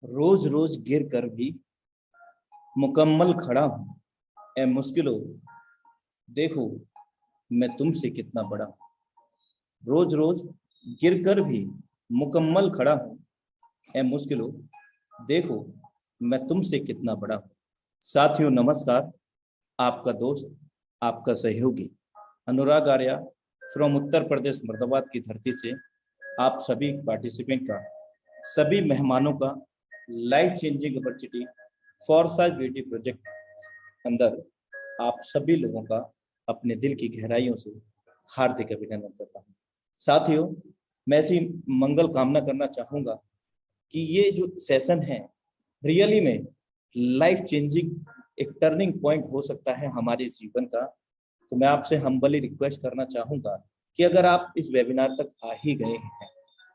रोज रोज गिर कर भी मुकम्मल खड़ा हूँ। ए मुश्किलों, देखो मैं तुमसे कितना बड़ा हूँ। रोज रोज गिर कर भी मुकम्मल खड़ा हूँ। ए मुश्किलों, देखो मैं तुमसे कितना बड़ा हूँ। साथियों नमस्कार, आपका दोस्त, आपका सहयोगी अनुराग आर्या फ्रॉम उत्तर प्रदेश मुर्दाबाद की धरती से आप सभी पार्टिसिपेंट का, सभी मेहमानों का life changing opportunity Forsyte beauty project अंदर आप सभी लोगों का अपने दिल की गहराइयों से हार्दिक अभिनंदन करता हूँ। साथियों, मैं ऐसी मंगल कामना करना चाहूँगा कि ये जो सेशन है रियली में लाइफ चेंजिंग एक टर्निंग पॉइंट हो सकता है हमारे जीवन का। तो मैं आपसे हम्बली रिक्वेस्ट करना चाहूँगा कि अगर आप इस वेबिनार तक आ ही गए हैं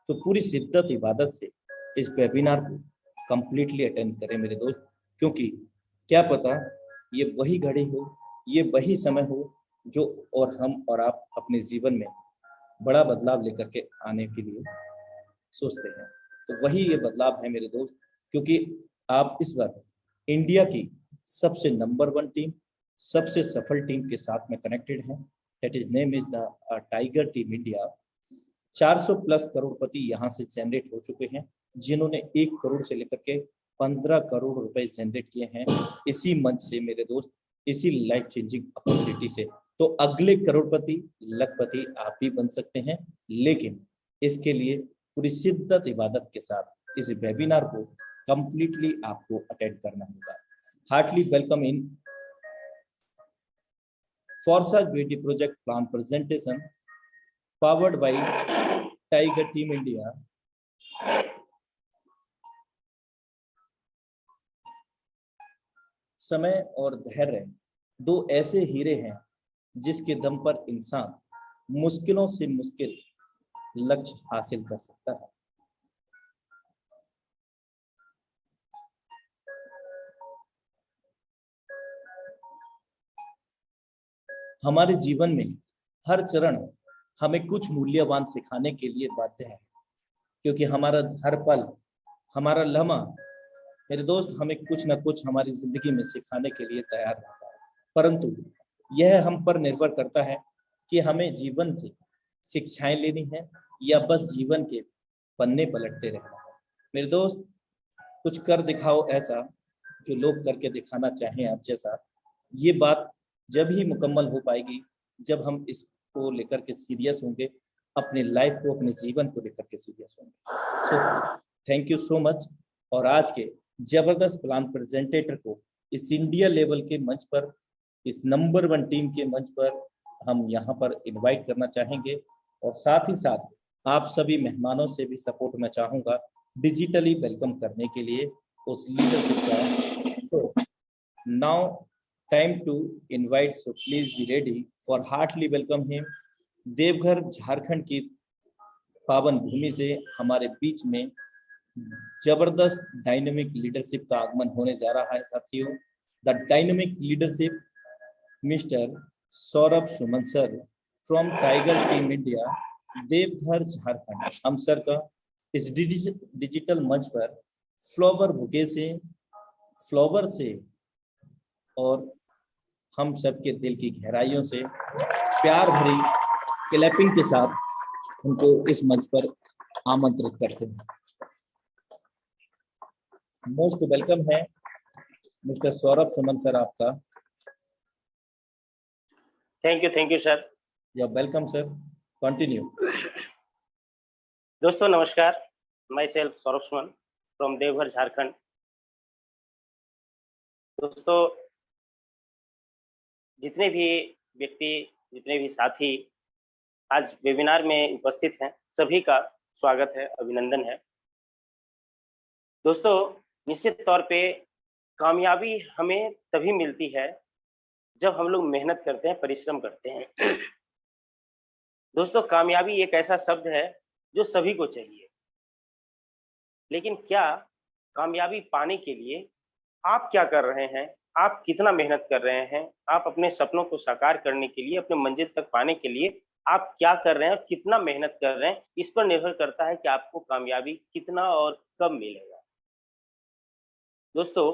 तो पूरी शिद्दत इबादत से इस वेबिनार को कंप्लीटली अटेंड करें मेरे दोस्त, क्योंकि क्या पता ये वही घड़ी हो, ये वही समय हो जो और हम और आप अपने जीवन में बड़ा बदलाव लेकर के आने के लिए सोचते हैं। तो वही ये बदलाव है मेरे दोस्त, क्योंकि आप इस बार इंडिया की सबसे नंबर 1 टीम, सबसे सफल टीम के साथ में कनेक्टेड हैं। That is name is the tiger team India. 400 plus करोड़पति यहाँ से जनरेट हो चुके हैं, जिन्होंने 1 करोड़ से लेकर के 15 करोड़ रुपए जनरेट किए हैं इसी मंच से मेरे दोस्त, इसी लाइफ चेंजिंग अपॉर्चुनिटी से। तो अगले करोड़पति लखपति आप भी बन सकते हैं, लेकिन इसके लिए पूरी शिद्दत इबादत के साथ इस वेबिनार को कंप्लीटली आपको अटेंड करना होगा। Heartly welcome in foresight beauty project plan presentation powered by Tiger Team India. समय और धैर्य दो ऐसे हीरे हैं जिसके दम पर इंसान मुश्किलों से मुश्किल लक्ष्य हासिल कर सकता है। हमारे जीवन में हर चरण हमें कुछ मूल्यवान सिखाने के लिए बाध्य है, क्योंकि हमारा हर पल, हमारा लम्हा मेरे दोस्त हमें कुछ ना कुछ हमारी जिंदगी में सिखाने के लिए तैयार रहता है। परंतु यह हम पर निर्भर करता है कि हमें जीवन से शिक्षाएं लेनी है या बस जीवन के पन्ने पलटते रहना है। मेरे दोस्त, कुछ कर दिखाओ ऐसा जो लोग करके दिखाना चाहें आप जैसा। ये बात जब ही मुकम्मल हो पाएगी जब हम इसको लेकर के सीरियस होंगे, अपने लाइफ को, अपने जीवन को लेकर के सीरियस होंगे। So thank you so much. और आज के जबरदस्त प्लान प्रेजेंटेटर को इस इंडिया लेवल के मंच पर, इस नंबर 1 टीम के मंच पर हम यहाँ पर इनवाइट करना चाहेंगे। और साथ ही साथ आप सभी मेहमानों से भी सपोर्ट मैं चाहूँगा डिजिटली वेलकम करने के लिए उस लीडरशिप का। So now time to invite, so please be ready for heartly welcome him. Deoghar Jharkhand की पावन भूमि से हमारे बीच में जबरदस्त डायनेमिक लीडरशिप का आगमन होने जा रहा है साथियों। The dynamic leadership mister Saurabh Suman sir from tiger team India, Deoghar Jharkhand. हम सर का इस डिजिटल मंच पर फ्लावर बुके से, फ्लावर से और हम सबके दिल की गहराइयों से प्यार भरी क्लैपिंग के साथ उनको इस मंच पर आमंत्रित करते हैं। मोस्ट वेलकम है मिस्टर सौरभ सुमन सर आपका। Thank you sir. या वेलकम सर, कंटिन्यू। दोस्तों नमस्कार, my self Saurabh Suman from Deoghar Jharkhand. दोस्तों, जितने भी व्यक्ति, जितने भी साथी आज वेबिनार में उपस्थित हैं, सभी का स्वागत है, अभिनंदन है। दोस्तों, निश्चित तौर पे कामयाबी हमें तभी मिलती है जब हम लोग मेहनत करते हैं, परिश्रम करते हैं। दोस्तों, कामयाबी एक ऐसा शब्द है जो सभी को चाहिए, लेकिन क्या कामयाबी पाने के लिए आप क्या कर रहे हैं, आप कितना मेहनत कर रहे हैं, आप अपने सपनों को साकार करने के लिए, अपने मंजिल तक पाने के लिए आप क्या कर रहे हैं और कितना मेहनत कर रहे हैं, इस पर निर्भर करता है कि आपको कामयाबी कितना और कब मिलेगा। दोस्तों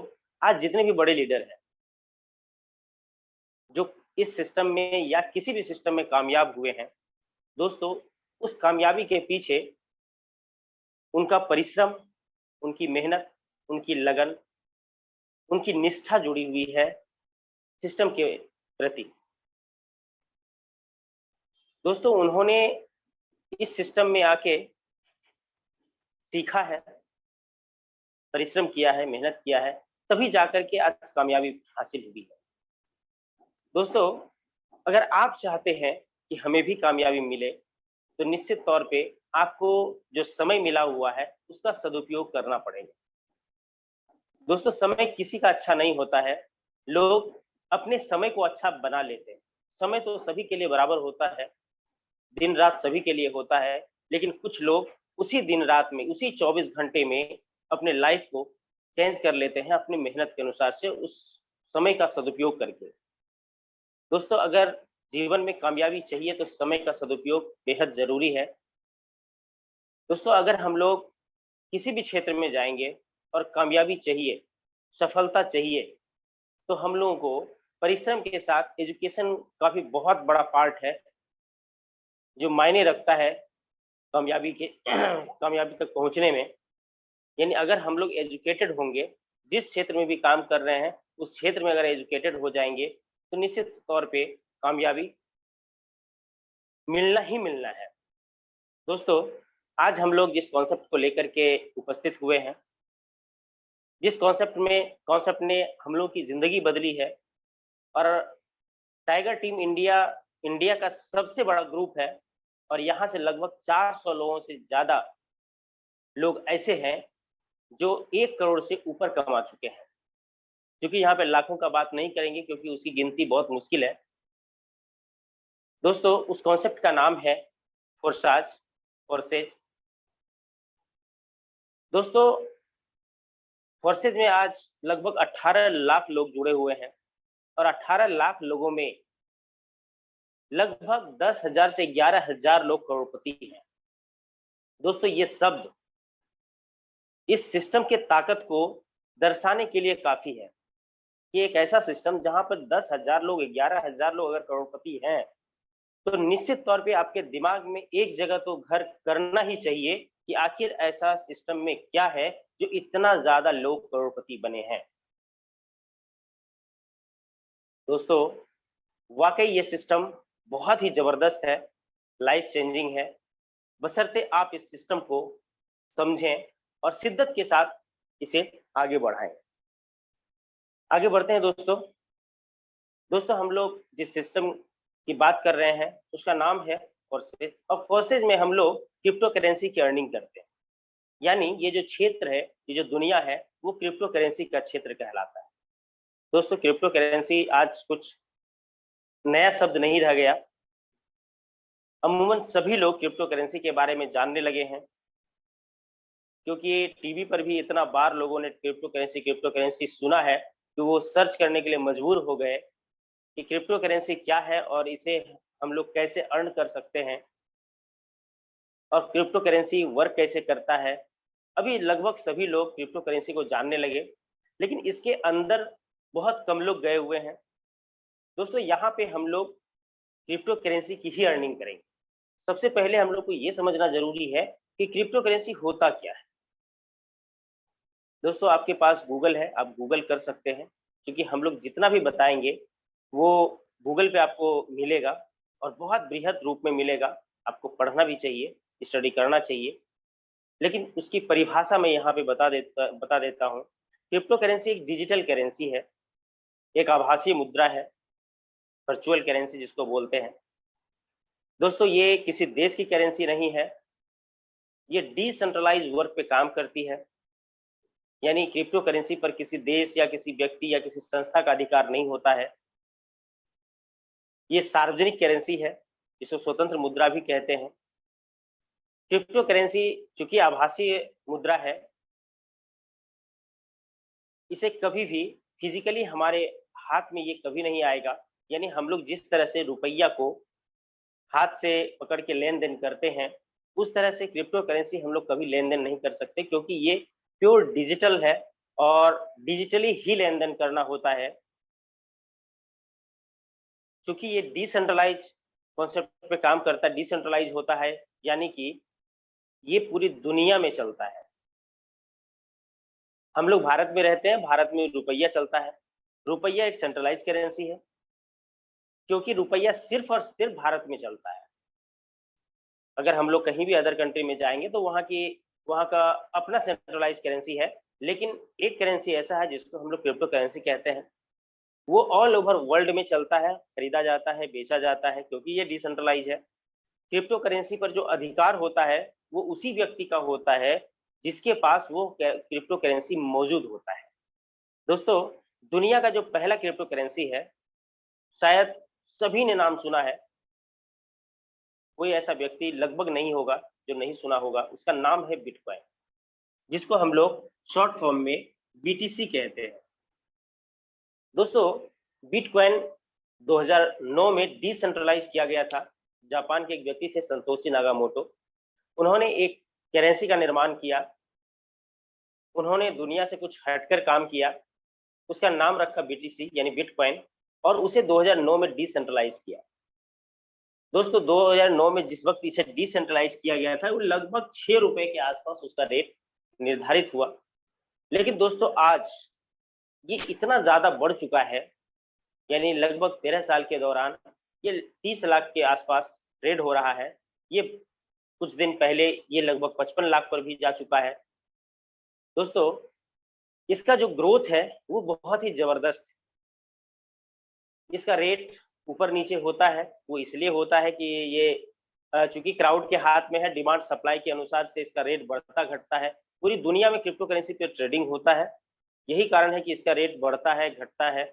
आज जितने भी बड़े लीडर हैं जो इस सिस्टम में या किसी भी सिस्टम में कामयाब हुए हैं, दोस्तों उस कामयाबी के पीछे उनका परिश्रम, उनकी मेहनत, उनकी लगन, उनकी निष्ठा जुड़ी हुई है सिस्टम के प्रति। दोस्तों उन्होंने इस सिस्टम में आके सीखा है, परिश्रम किया है, मेहनत किया है, तभी जाकर के आज कामयाबी हासिल हुई है। दोस्तों अगर आप चाहते हैं कि हमें भी कामयाबी मिले, तो निश्चित तौर पे आपको जो समय मिला हुआ है उसका सदुपयोग करना पड़ेगा। दोस्तों समय किसी का अच्छा नहीं होता है, लोग अपने समय को अच्छा बना लेते हैं। समय तो सभी के लिए बराबर होता है, दिन रात सभी के लिए होता है, लेकिन कुछ लोग उसी दिन रात में, उसी 24 घंटे में अपने लाइफ को चेंज कर लेते हैं अपनी मेहनत के अनुसार से, उस समय का सदुपयोग करके। दोस्तों अगर जीवन में कामयाबी चाहिए तो समय का सदुपयोग बेहद जरूरी है। दोस्तों अगर हम लोग किसी भी क्षेत्र में जाएंगे और कामयाबी चाहिए, सफलता चाहिए, तो हम लोगों को परिश्रम के साथ एजुकेशन का भी बहुत बड़ा पार्ट है जो मायने रखता है कामयाबी के कामयाबी तक पहुंचने में। यानी अगर हम लोग एजुकेटेड होंगे, जिस क्षेत्र में भी काम कर रहे हैं उस क्षेत्र में अगर एजुकेटेड हो जाएंगे, तो निश्चित तौर पे कामयाबी मिलना ही मिलना है। दोस्तों आज हम लोग जिस कॉन्सेप्ट को लेकर के उपस्थित हुए हैं, जिस कॉन्सेप्ट ने हम लोग की जिंदगी बदली है, और टाइगर टीम इंडिया इंडिया का सबसे बड़ा ग्रुप है, और यहाँ से लगभग 400 लोगों से ज्यादा लोग ऐसे हैं जो 1 करोड़ से ऊपर कमा चुके हैं। क्योंकि यहाँ पे लाखों का बात नहीं करेंगे क्योंकि उसकी गिनती बहुत मुश्किल है। दोस्तों उस कॉन्सेप्ट का नाम है फोर्सेज। दोस्तों फोर्सेज में आज लगभग 18 लाख लोग जुड़े हुए हैं, और 18 लाख लोगों में लगभग 10,000 से 11,000 लोग करोड़पति हैं। दोस्तों ये शब्द इस सिस्टम के ताकत को दर्शाने के लिए काफी है कि एक ऐसा सिस्टम जहां पर 10,000 लोग, 11,000 लोग अगर करोड़पति हैं, तो निश्चित तौर पे आपके दिमाग में एक जगह तो घर करना ही चाहिए कि आखिर ऐसा सिस्टम में क्या है जो इतना ज्यादा लोग करोड़पति बने हैं। दोस्तों वाकई ये सिस्टम बहुत ही जबरदस्त है, लाइफ चेंजिंग है, बशर्ते आप इस सिस्टम को समझें और शिद्दत के साथ इसे आगे बढ़ाएं। आगे बढ़ते हैं दोस्तों। दोस्तों हम लोग जिस सिस्टम की बात कर रहे हैं उसका नाम है फोर्सेज, और फोर्सेज में हम लोग क्रिप्टो करेंसी की अर्निंग करते हैं। यानी ये जो क्षेत्र है, ये जो दुनिया है, वो क्रिप्टो करेंसी का क्षेत्र कहलाता है। दोस्तों क्रिप्टो करेंसी आज कुछ नया शब्द नहीं रह गया, अमूमन सभी लोग क्रिप्टो करेंसी के बारे में जानने लगे हैं, क्योंकि टीवी पर भी इतना बार लोगों ने क्रिप्टो करेंसी सुना है कि वो सर्च करने के लिए मजबूर हो गए कि क्रिप्टो करेंसी क्या है और इसे हम लोग कैसे अर्न कर सकते हैं, और क्रिप्टो करेंसी वर्क कैसे करता है। अभी लगभग सभी लोग क्रिप्टो करेंसी को जानने लगे, लेकिन इसके अंदर बहुत कम लोग गए हुए हैं। दोस्तों यहाँ पे हम लोग क्रिप्टो करेंसी की ही अर्निंग करेंगे। सबसे पहले हम लोग को ये समझना जरूरी है कि क्रिप्टो करेंसी होता क्या है। दोस्तों आपके पास गूगल है, आप गूगल कर सकते हैं, क्योंकि हम लोग जितना भी बताएंगे वो गूगल पे आपको मिलेगा और बहुत बृहद रूप में मिलेगा। आपको पढ़ना भी चाहिए, स्टडी करना चाहिए, लेकिन उसकी परिभाषा मैं यहाँ पे बता देता हूँ। क्रिप्टो करेंसी एक डिजिटल करेंसी है, एक आभासी मुद्रा है, वर्चुअल करेंसी जिसको बोलते हैं। दोस्तों ये किसी देश की करेंसी नहीं है, ये डिसेंट्रलाइज वर्क पे काम करती है। यानी क्रिप्टो करेंसी पर किसी देश या किसी व्यक्ति या किसी संस्था का अधिकार नहीं होता है। ये सार्वजनिक करेंसी है, जिसको स्वतंत्र मुद्रा भी कहते हैं। क्रिप्टो करेंसी चूंकि आभासी मुद्रा है, इसे कभी भी फिजिकली हमारे हाथ में ये कभी नहीं आएगा। यानी हम लोग जिस तरह से रुपया को हाथ से पकड़ के लेन देन करते हैं, उस तरह से क्रिप्टो करेंसी हम लोग कभी लेन देन नहीं कर सकते, क्योंकि ये प्योर डिजिटल है, और डिजिटली ही लेन देन करना होता है। क्योंकि ये डिसेंट्रलाइज कॉन्सेप्ट पे काम करता है, डिसेंट्रलाइज होता है, यानी कि ये पूरी दुनिया में चलता है। हम लोग भारत में रहते हैं, भारत में रुपया चलता है। रुपया एक सेंट्रलाइज करेंसी है, क्योंकि रुपया सिर्फ और सिर्फ भारत में चलता है। अगर हम लोग कहीं भी अदर कंट्री में जाएंगे तो वहाँ का अपना सेंट्रलाइज करेंसी है, लेकिन एक करेंसी ऐसा है जिसको हम लोग क्रिप्टो करेंसी कहते हैं। वो ऑल ओवर वर्ल्ड में चलता है, खरीदा जाता है, बेचा जाता है, क्योंकि ये डिसेंट्रलाइज है। क्रिप्टो करेंसी पर जो अधिकार होता है वो उसी व्यक्ति का होता है जिसके पास वो क्रिप्टो करेंसी मौजूद होता है। दोस्तों, दुनिया का जो पहला क्रिप्टो करेंसी है, शायद सभी ने नाम सुना है, कोई ऐसा व्यक्ति लगभग नहीं होगा जो नहीं सुना होगा। उसका नाम है बिटकॉइन, जिसको हम लोग शॉर्ट फॉर्म में बीटीसी कहते हैं। दोस्तों, बिटकॉइन 2009 में डिसेंट्रलाइज किया गया था। जापान के एक व्यक्ति थे, संतोशी नागामोटो। उन्होंने एक करेंसी का निर्माण किया। उन्होंने दुनिया से कुछ हटकर काम किया, उसका नाम रखा बीटीसी यानी बिटकॉइन, और उसे 2009 में डिसेंट्रलाइज किया। दोस्तों, 2009 में जिस वक्त इसे डिसेंट्रलाइज किया गया था, वो लगभग 6 रुपए के आसपास उसका रेट निर्धारित हुआ। लेकिन दोस्तों, आज ये इतना ज्यादा बढ़ चुका है, यानी लगभग 13 साल के दौरान ये 30 लाख के आसपास ट्रेड हो रहा है। ये कुछ दिन पहले ये लगभग 55 लाख पर भी जा चुका है। दोस्तों, इसका जो ग्रोथ है वो बहुत ही जबरदस्त है। इसका रेट ऊपर नीचे होता है, वो इसलिए होता है कि ये चूंकि क्राउड के हाथ में है, डिमांड सप्लाई के अनुसार से इसका रेट बढ़ता घटता है। पूरी दुनिया में क्रिप्टो करेंसी पे ट्रेडिंग होता है, यही कारण है कि इसका रेट बढ़ता है घटता है।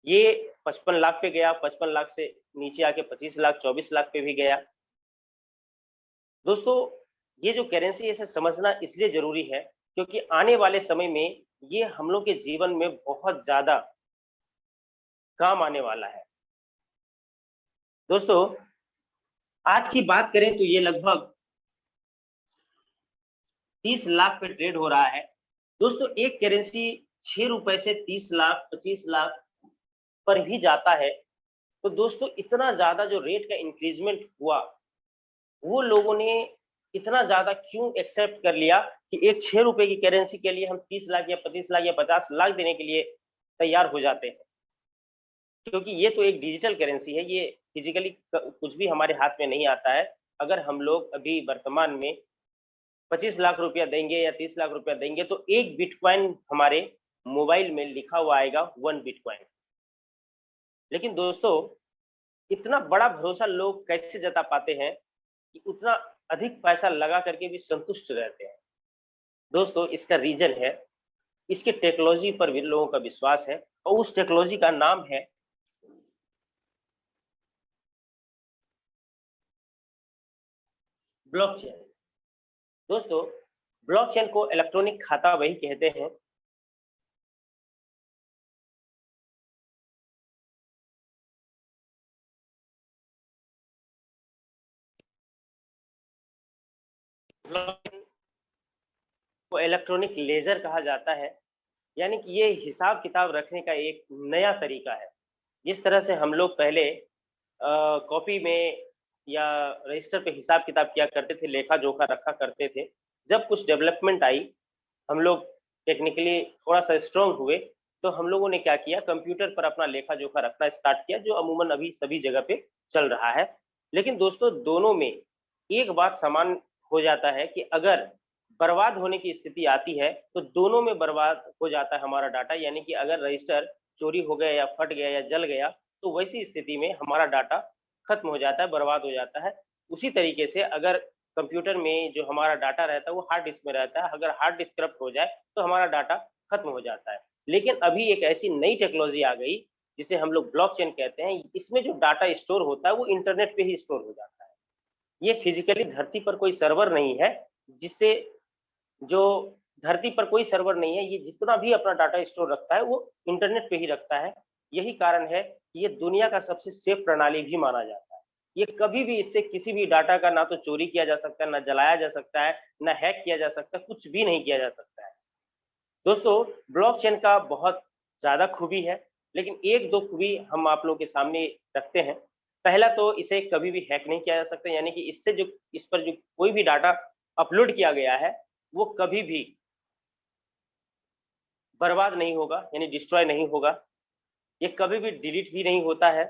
ये 55 लाख पे गया, 55 लाख से नीचे आके 25 लाख 24 लाख पे भी गया। दोस्तों, ये जो करेंसी है इसे समझना इसलिए जरूरी है क्योंकि आने वाले समय में ये हम लोग के जीवन में बहुत ज्यादा काम आने वाला है। दोस्तों, आज की बात करें तो ये लगभग 30 लाख पे ट्रेड हो रहा है। दोस्तों, एक करेंसी 6 रुपए से 30 लाख 25 लाख पर ही जाता है। तो दोस्तों, इतना ज्यादा जो रेट का इंक्रीजमेंट हुआ, वो लोगों ने इतना ज्यादा क्यों एक्सेप्ट कर लिया कि एक 6 रुपए की करेंसी के लिए हम 30 लाख या 25 लाख या 50 लाख देने के लिए तैयार हो जाते हैं। क्योंकि ये तो एक डिजिटल करेंसी है, ये फिजिकली कुछ भी हमारे हाथ में नहीं आता है। अगर हम लोग अभी वर्तमान में 25 लाख रुपया देंगे या 30 लाख रुपया देंगे तो एक बिटकॉइन हमारे मोबाइल में लिखा हुआ आएगा 1 बिटकॉइन। लेकिन दोस्तों, इतना बड़ा भरोसा लोग कैसे जता पाते हैं कि उतना अधिक पैसा लगा करके भी संतुष्ट रहते हैं? दोस्तों, इसका रीजन है, इसके टेक्नोलॉजी पर भी लोगों का विश्वास है, और उस टेक्नोलॉजी का नाम है ब्लॉकचेन। दोस्तों, ब्लॉकचेन को इलेक्ट्रॉनिक खाता वही कहते हैं। ब्लॉकचेन को इलेक्ट्रॉनिक लेजर कहा जाता है, यानी कि ये हिसाब किताब रखने का एक नया तरीका है। जिस तरह से हम लोग पहले कॉपी में या रजिस्टर पे हिसाब किताब किया करते थे, लेखा जोखा रखा करते थे, जब कुछ डेवलपमेंट आई, हम लोग टेक्निकली थोड़ा सा स्ट्रांग हुए, तो हम लोगों ने क्या किया, कंप्यूटर पर अपना लेखा जोखा रखना स्टार्ट किया, जो अमूमन अभी सभी जगह पे चल रहा है। लेकिन दोस्तों, दोनों में एक बात समान हो जाता है कि अगर बर्बाद होने की स्थिति आती है तो दोनों में बर्बाद हो जाता है हमारा डाटा। यानी कि अगर रजिस्टर चोरी हो गया या फट गया या जल गया तो वैसी स्थिति में हमारा डाटा खत्म हो जाता है, बर्बाद हो जाता है। उसी तरीके से अगर कंप्यूटर में जो हमारा डाटा रहता है वो हार्ड डिस्क में रहता है, अगर हार्ड डिस्क करप्ट हो जाए तो हमारा डाटा खत्म हो जाता है। लेकिन अभी एक ऐसी नई टेक्नोलॉजी आ गई जिसे हम लोग ब्लॉकचेन कहते हैं। इसमें जो डाटा स्टोर होता है वो इंटरनेट पे ही स्टोर हो जाता है। ये फिजिकली धरती पर कोई सर्वर नहीं है, जिससे जो धरती पर कोई सर्वर नहीं है, ये जितना भी अपना डाटा स्टोर रखता है वो इंटरनेट पे ही रखता है। यही कारण है कि ये दुनिया का सबसे सेफ प्रणाली भी माना जाता है। ये कभी भी इससे किसी भी डाटा का ना तो चोरी किया जा सकता है, ना जलाया जा सकता है, ना हैक किया जा सकता है, कुछ भी नहीं किया जा सकता है। दोस्तों ब्लॉकचेन का बहुत ज्यादा खूबी है, लेकिन एक दो खूबी हम आप लोगों के सामने रखते हैं। पहला तो इसे कभी भी हैक नहीं किया जा सकता, यानी कि इससे जो इस पर जो कोई भी डाटा अपलोड किया गया है वो कभी भी बर्बाद नहीं होगा, यानी डिस्ट्रॉय नहीं होगा। ये कभी भी डिलीट भी नहीं होता है।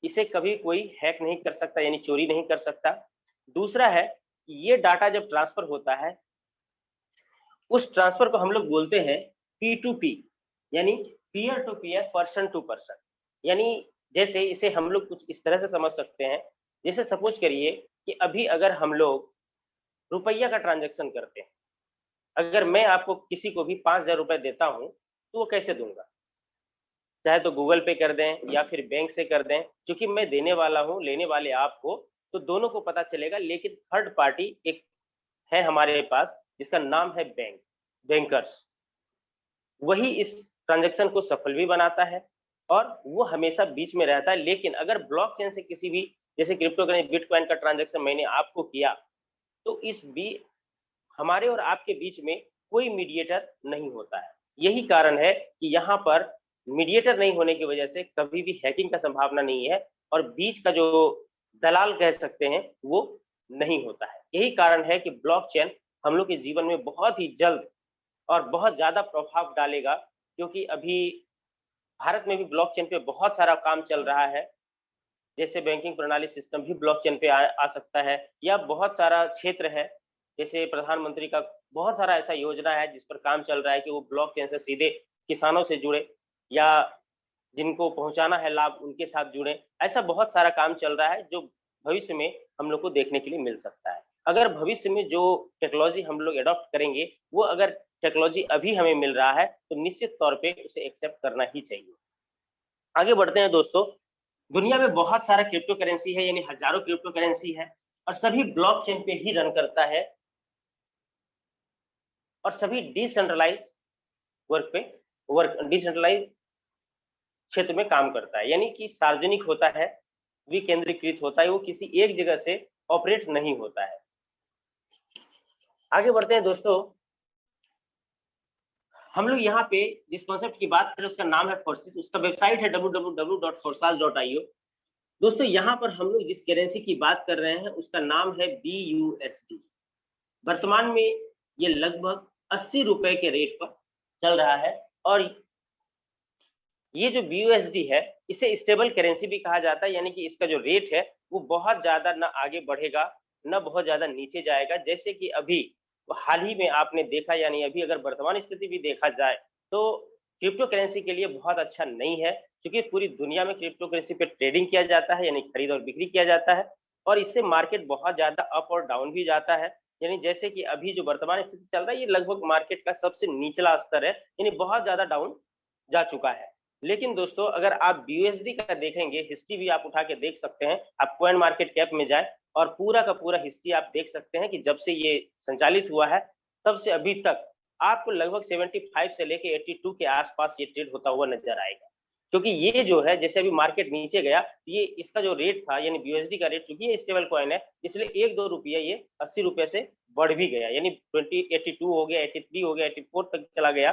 इसे कभी कोई हैक नहीं कर सकता, यानी चोरी नहीं कर सकता। दूसरा है कि ये डाटा जब ट्रांसफर होता है, उस ट्रांसफर को हम लोग बोलते हैं P2P, यानी peer to peer, person to person. यानी जैसे इसे हम लोग कुछ इस तरह से समझ सकते हैं, जैसे सपोज करिए कि अभी अगर हम लोग रुपया का ट्रांजैक्शन करते हैं, अगर मैं आपको किसी को भी 5,000 रुपए देता हूं तो वो कैसे दूंगा? चाहे तो गूगल पे कर दें या फिर बैंक से कर दें। क्योंकि मैं देने वाला हूं, लेने वाले आप हो, तो दोनों को पता चलेगा। लेकिन थर्ड पार्टी एक है हमारे पास जिसका नाम है बैंक, बैंकर्स। वही इस ट्रांजैक्शन को सफल भी बनाता है और वो हमेशा बीच में रहता है। लेकिन अगर ब्लॉकचेन से किसी भी, जैसे क्रिप्टो करेंसी बिटकॉइन का ट्रांजैक्शन मैंने आपको किया, तो इस भी हमारे और आपके बीच में कोई मीडिएटर नहीं होता है। यही कारण है कि यहाँ पर मीडिएटर नहीं होने की वजह से कभी भी हैकिंग का संभावना नहीं है और बीच का जो दलाल कह सकते हैं वो नहीं होता है। यही कारण है कि ब्लॉकचेन हम लोग के जीवन में बहुत ही जल्द और बहुत ज्यादा प्रभाव डालेगा, क्योंकि अभी भारत में भी ब्लॉकचेन पे बहुत सारा काम चल रहा है। जैसे बैंकिंग प्रणाली सिस्टम भी ब्लॉकचेन पे आ सकता है, या बहुत सारा क्षेत्र है, जैसे प्रधानमंत्री का बहुत सारा ऐसा योजना है जिस पर काम चल रहा है कि वो ब्लॉकचेन से सीधे किसानों से जुड़े, या जिनको पहुंचाना है लाभ उनके साथ जुड़े। ऐसा बहुत सारा काम चल रहा है जो भविष्य में हम लोग को देखने के लिए मिल सकता है। अगर भविष्य में जो टेक्नोलॉजी हम लोग एडॉप्ट करेंगे, वो अगर टेक्नोलॉजी अभी हमें मिल रहा है तो निश्चित तौर पे उसे एक्सेप्ट करना ही चाहिए। आगे बढ़ते हैं दोस्तों। दुनिया में बहुत सारा क्रिप्टो करेंसी है, यानी हजारों क्रिप्टो करेंसी है, और सभी ब्लॉकचेन पे ही रन करता है, और सभी डिसेंट्रलाइज वर्क पे वर्क डिसेंट्रलाइज क्षेत्र में काम करता है, यानी कि सार्वजनिक होता है, विकेंद्रीकृत होता है, वो किसी एक जगह से ऑपरेट नहीं होता है। आगे बढ़ते हैं दोस्तों। हम लोग यहाँ पे जिस कॉन्सेप्ट की बात करें उसका नाम है फोर्सिस। उसका वेबसाइट है www.forsas.io। दोस्तों यहाँ पर हम लोग जिस करेंसी की बात कर रहे हैं उसका नाम है BUSD। वर्तमान में ये लगभग 80 रुपए के रेट पर चल रहा है, और ये जो BUSD है इसे स्टेबल करेंसी भी कहा जाता है, यानी कि इसका जो रेट है वो बहुत ज्यादा ना आगे बढ़ेगा ना बहुत ज्यादा नीचे जाएगा। जैसे कि अभी हाल ही में आपने देखा, यानी अभी अगर वर्तमान स्थिति भी देखा जाए तो क्रिप्टो करेंसी के लिए बहुत अच्छा नहीं है, क्योंकि पूरी दुनिया में क्रिप्टो करेंसी पे ट्रेडिंग किया जाता है, यानी खरीद और बिक्री किया जाता है, और इससे मार्केट बहुत ज्यादा अप और डाउन भी जाता है। यानी जैसे कि अभी जो वर्तमान स्थिति चल रहा है ये लगभग मार्केट का सबसे निचला स्तर है, यानी बहुत ज्यादा डाउन जा चुका है। लेकिन दोस्तों अगर आप BUSD का देखेंगे, हिस्ट्री भी आप उठा के देख सकते हैं, आप कॉइन मार्केट कैप में जाए और पूरा का पूरा हिस्ट्री आप देख सकते हैं कि जब से ये संचालित हुआ है तब से अभी तक आपको लगभग 75 से लेके 82 के आसपास ये ट्रेड होता हुआ नजर आएगा। क्योंकि ये जो है, जैसे अभी मार्केट नीचे गया, ये इसका जो रेट था, यानी BUSD का रेट, चूंकि ये स्टेबल कॉइन है इसलिए 1-2 रुपया ये 80 रुपए से बढ़ भी गया, यानी 82 हो गया, 83 हो गया, 84 तक चला गया।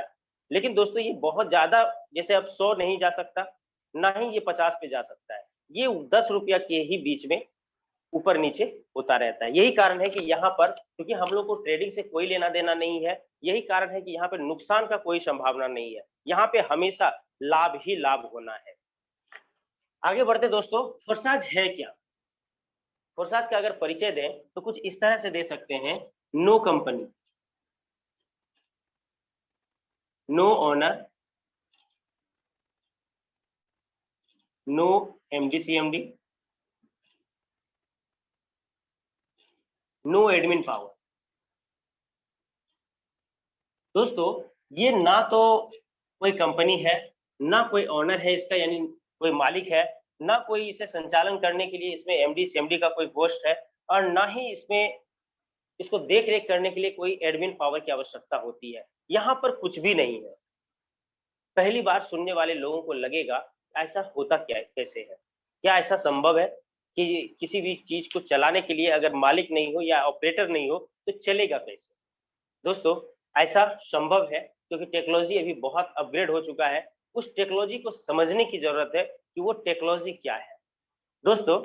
लेकिन दोस्तों ये बहुत ज्यादा, जैसे अब 100 नहीं जा सकता, ना ही ये 50 पे जा सकता है, ये 10 रुपया के ही बीच में ऊपर नीचे होता रहता है। यही कारण है कि यहाँ पर, क्योंकि हम लोग को ट्रेडिंग से कोई लेना देना नहीं है, यही कारण है कि यहाँ पे नुकसान का कोई संभावना नहीं है, यहाँ पे हमेशा लाभ ही लाभ होना है। आगे बढ़ते दोस्तों, फोर्साज है क्या? फोर्साज का अगर परिचय दें तो कुछ इस तरह से दे सकते हैं: no company, no owner, no MD CMD, no admin power. दोस्तों ये ना तो कोई कंपनी है, ना कोई ओनर है इसका, यानी कोई मालिक है, ना कोई इसे संचालन करने के लिए इसमें MD CMD का कोई पोस्ट है, और ना ही इसमें इसको देख रेख करने के लिए कोई एडमिन पावर की आवश्यकता होती है। यहाँ पर कुछ भी नहीं है। पहली बार सुनने वाले लोगों को लगेगा ऐसा होता क्या, कैसे है, क्या ऐसा संभव है कि किसी भी चीज को चलाने के लिए अगर मालिक नहीं हो या ऑपरेटर नहीं हो तो चलेगा कैसे? दोस्तों ऐसा संभव है, क्योंकि टेक्नोलॉजी अभी बहुत अपग्रेड हो चुका है। उस टेक्नोलॉजी को समझने की जरूरत है कि वो टेक्नोलॉजी क्या है। दोस्तों,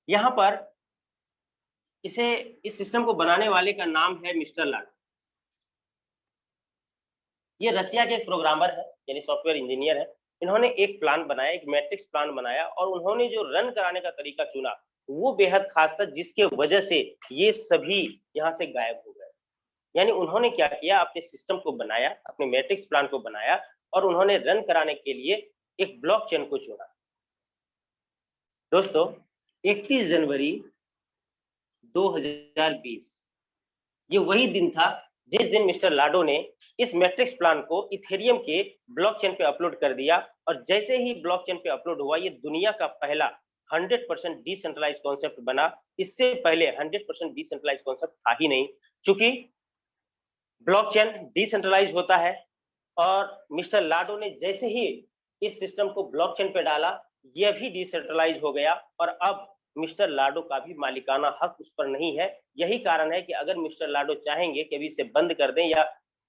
यहाँ पर इस सिस्टम को बनाने वाले का नाम है मिस्टर लाडो। ये रसिया के एक प्रोग्रामर है, यानी सॉफ्टवेयर इंजीनियर है। इन्होंने एक प्लान बनाया, एक मैट्रिक्स प्लान बनाया, और उन्होंने जो रन कराने का तरीका चुना वो बेहद खास था, जिसके वजह से ये सभी यहाँ से गायब हो गए। यानी उन्होंने क्या किया, अपने सिस्टम को बनाया, अपने मैट्रिक्स प्लान को बनाया, और उन्होंने रन कराने के लिए एक ब्लॉकचेन को चुना। दोस्तों, 31 जनवरी 2020 ये वही दिन था जिस दिन मिस्टर लाडो ने इस मैट्रिक्स प्लान को इथेरियम के ब्लॉकचेन पे अपलोड कर दिया। और जैसे ही ब्लॉकचेन पे अपलोड हुआ, ये दुनिया का पहला 100% डिसेंट्रलाइज्ड कॉन्सेप्ट बना। इससे पहले 100% डिसेंट्रलाइज्ड कॉन्सेप्ट था ही नहीं, क्योंकि ब्लॉकचेन डिसेंट्रलाइज होता है। और मिस्टर लाडो ने जैसे ही इस सिस्टम को ब्लॉकचेन पे डाला, यह भी डिसेंट्रलाइज हो गया, और अब मिस्टर लाडो का भी मालिकाना हक उस पर नहीं है। यही कारण है कि अगर मिस्टर लाडो चाहेंगे कि अभी इसे बंद कर दें या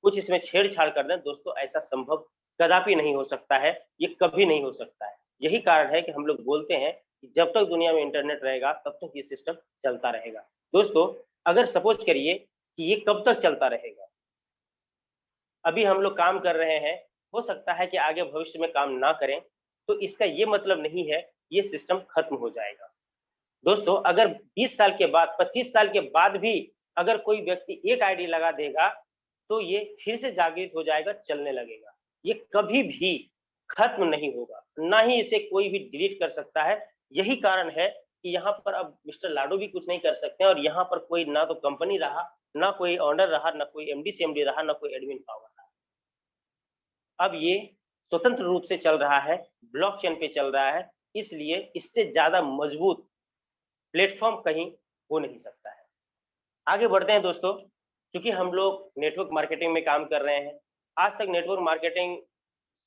कुछ इसमें छेड़छाड़ कर दें, दोस्तों ऐसा संभव कदापि नहीं हो सकता है, ये कभी नहीं हो सकता है। यही कारण है कि हम लोग बोलते हैं कि जब तक दुनिया में इंटरनेट रहेगा तब तक ये सिस्टम चलता रहेगा। दोस्तों, अगर सपोज करिए कि ये कब तक चलता रहेगा, अभी हम लोग काम कर रहे हैं, हो सकता है कि आगे भविष्य में काम ना करें, तो इसका ये मतलब नहीं है ये सिस्टम खत्म हो जाएगा। दोस्तों, अगर 20 साल के बाद, 25 साल के बाद भी अगर कोई व्यक्ति एक आईडी लगा देगा, तो ये फिर से जागृत हो जाएगा, चलने लगेगा। ये कभी भी खत्म नहीं होगा, ना ही इसे कोई भी डिलीट कर सकता है। यही कारण है कि यहाँ पर अब मिस्टर लाडो भी कुछ नहीं कर सकते, और यहाँ पर कोई ना तो कंपनी रहा, ना कोई ऑनर रहा, ना कोई एमडी सीएमडी रहा, ना कोई एडमिन पावर रहा। अब ये स्वतंत्र रूप से चल रहा है, ब्लॉकचेन पे चल रहा है, इसलिए इससे ज्यादा मजबूत प्लेटफॉर्म कहीं हो नहीं सकता है। आगे बढ़ते हैं दोस्तों, क्योंकि हम लोग नेटवर्क मार्केटिंग में काम कर रहे हैं। आज तक नेटवर्क मार्केटिंग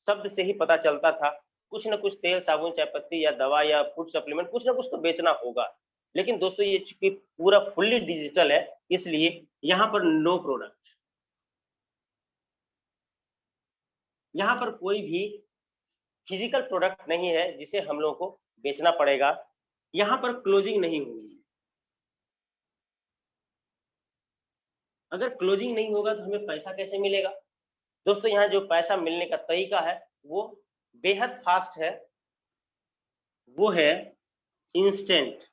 शब्द से ही पता चलता था, कुछ ना कुछ तेल, साबुन, चाय पत्ती या दवा या फूड सप्लीमेंट, कुछ ना कुछ तो बेचना होगा। लेकिन दोस्तों, ये चूंकि पूरा फुल्ली डिजिटल है, इसलिए यहाँ पर नो प्रोडक्ट, यहाँ पर कोई भी फिजिकल प्रोडक्ट नहीं है जिसे हम लोगों को बेचना पड़ेगा। यहाँ पर क्लोजिंग नहीं होगी। अगर क्लोजिंग नहीं होगा तो हमें पैसा कैसे मिलेगा? दोस्तों, यहाँ जो पैसा मिलने का तरीका है वो बेहद फास्ट है, वो है इंस्टेंट।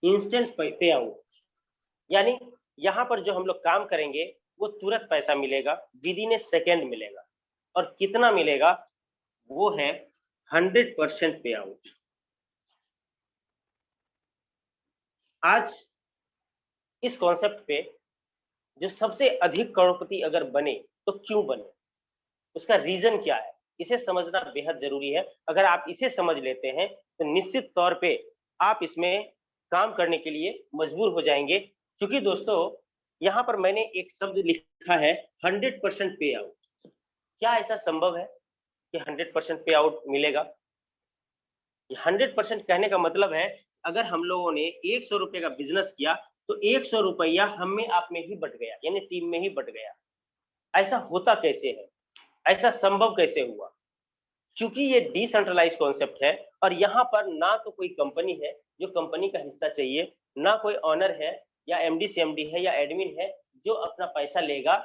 इंस्टेंट पे आउट, यानी यहाँ पर जो हम लोग काम करेंगे वो तुरंत पैसा मिलेगा, विद इन ए सेकेंड मिलेगा। और कितना मिलेगा? वो है 100% पे आउट। आज इस कॉन्सेप्ट पे जो सबसे अधिक करोड़पति अगर बने तो क्यों बने, उसका रीजन क्या है, इसे समझना बेहद जरूरी है। अगर आप इसे समझ लेते हैं तो निश्चित तौर पे आप इसमें काम करने के लिए मजबूर हो जाएंगे। क्योंकि दोस्तों, यहाँ पर मैंने एक शब्द लिखा है 100% पे आउट। क्या ऐसा संभव है कि 100% पे आउट मिलेगा? 100% कहने का मतलब है, अगर हम लोगों ने 100 रुपए का बिजनेस किया तो 100 रुपया हम में आप में ही बट गया, यानी टीम में ही बट गया। ऐसा होता कैसे है? ऐसा संभव कैसे हुआ? क्योंकि ये डिसेंट्रलाइज कॉन्सेप्ट है, और यहाँ पर ना तो कोई कंपनी है जो कंपनी का हिस्सा चाहिए, ना कोई ऑनर है या एमडी सीएमडी है या एडमिन है जो अपना पैसा लेगा।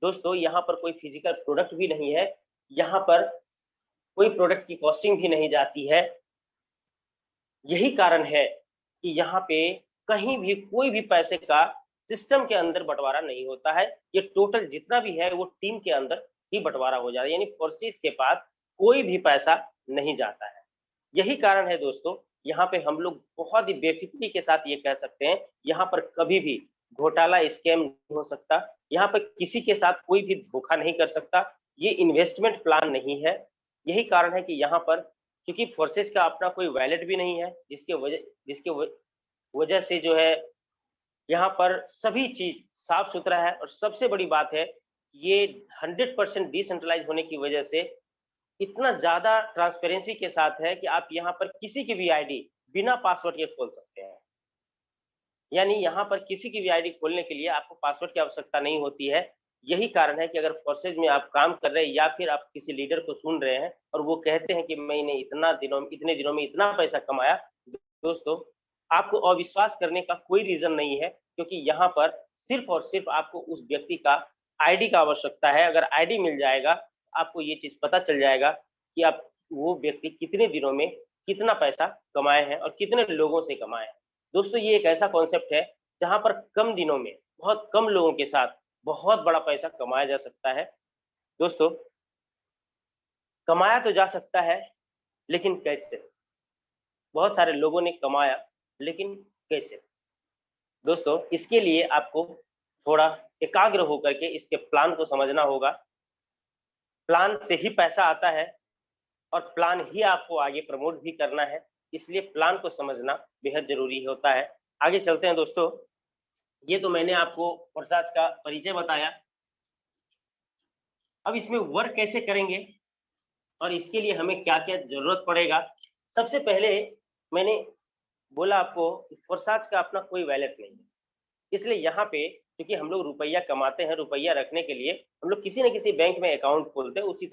दोस्तों, यहाँ पर कोई फिजिकल प्रोडक्ट भी नहीं है, यहाँ पर कोई प्रोडक्ट की कॉस्टिंग भी नहीं जाती है। यही कारण है कि यहाँ पे कहीं भी कोई भी पैसे का सिस्टम के अंदर बंटवारा नहीं होता है। ये टोटल जितना भी है वो टीम के अंदर ही बंटवारा हो जाता है, यानी फोर्सेस के पास कोई भी पैसा नहीं जाता है। यही कारण है दोस्तों, यहाँ पे हम लोग बहुत ही बेफिक्री के साथ ये कह सकते हैं, यहाँ पर कभी भी घोटाला, स्कैम नहीं हो सकता। यहाँ पर किसी के साथ कोई भी धोखा नहीं कर सकता। ये इन्वेस्टमेंट प्लान नहीं है। यही कारण है कि यहाँ पर क्योंकि फोर्सेस का अपना कोई वैलेट भी नहीं है, जिसके वजह से जो है यहाँ पर सभी चीज साफ सुथरा है। और सबसे बड़ी बात है, ये 100% डिसेंट्रलाइज होने की वजह से इतना ज्यादा ट्रांसपेरेंसी के साथ है कि आप यहाँ पर किसी की भी आईडी बिना पासवर्ड के खोल सकते हैं। यानी यहाँ पर किसी की भी आईडी खोलने के लिए आपको पासवर्ड की आवश्यकता नहीं होती है। यही कारण है कि अगर फोर्सेज में आप काम कर रहे हैं या फिर आप किसी लीडर को सुन रहे हैं और वो कहते हैं कि मैंने इतने दिनों में इतना पैसा कमाया, दोस्तों आपको अविश्वास करने का कोई रीजन नहीं है, क्योंकि यहाँ पर सिर्फ और सिर्फ आपको उस व्यक्ति का आईडी का आवश्यकता है। अगर आईडी मिल जाएगा, आपको ये चीज पता चल जाएगा कि आप वो व्यक्ति कितने दिनों में कितना पैसा कमाए हैं और कितने लोगों से कमाए हैं। दोस्तों ये एक ऐसा कॉन्सेप्ट है जहां पर कम दिनों में बहुत कम लोगों के साथ बहुत बड़ा पैसा कमाया जा सकता है। दोस्तों कमाया तो जा सकता है, लेकिन कैसे? बहुत सारे लोगों ने कमाया, लेकिन कैसे? दोस्तों इसके लिए आपको थोड़ा एकाग्र होकर के इसके प्लान को समझना होगा। प्लान से ही पैसा आता है और प्लान ही आपको आगे प्रमोट भी करना है, इसलिए प्लान को समझना बेहद जरूरी होता है। आगे चलते हैं दोस्तों। ये तो मैंने आपको फोर्साज का परिचय बताया। अब इसमें वर्क कैसे करेंगे और इसके लिए हमें क्या क्या जरूरत पड़ेगा। सबसे पहले मैंने बोला आपको फोर्साज का अपना कोई वैलेट नहीं है, इसलिए यहाँ पे क्योंकि हम लोग रुपया कमाते हैं, रुपया रखने के लिए हम लोग किसी न किसी बैंक में अकाउंट खोलते हैं। उसी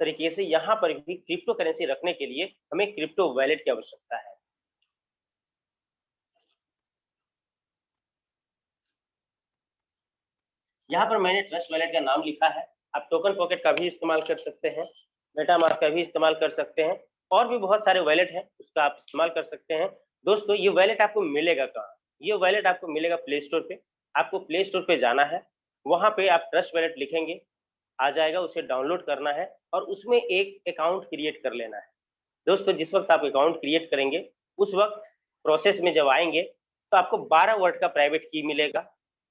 तरीके से यहाँ पर भी क्रिप्टो करेंसी रखने के लिए हमें क्रिप्टो वैलेट की आवश्यकता है। यहाँ पर मैंने ट्रस्ट वैलेट का नाम लिखा है। आप टोकन पॉकेट का भी इस्तेमाल कर सकते हैं, मेटामास्क का भी इस्तेमाल कर सकते हैं, और भी बहुत सारे वैलेट हैं उसका आप इस्तेमाल कर सकते हैं। दोस्तों ये वैलेट आपको मिलेगा कहाँ? ये वैलेट आपको मिलेगा प्ले स्टोर पे। आपको प्ले स्टोर पे जाना है, वहां पे आप ट्रस्ट वैलेट लिखेंगे, आ जाएगा, उसे डाउनलोड करना है और उसमें एक अकाउंट क्रिएट कर लेना है। दोस्तों जिस वक्त आप अकाउंट क्रिएट करेंगे उस वक्त प्रोसेस में जब आएंगे तो आपको 12 वर्ड का प्राइवेट की मिलेगा।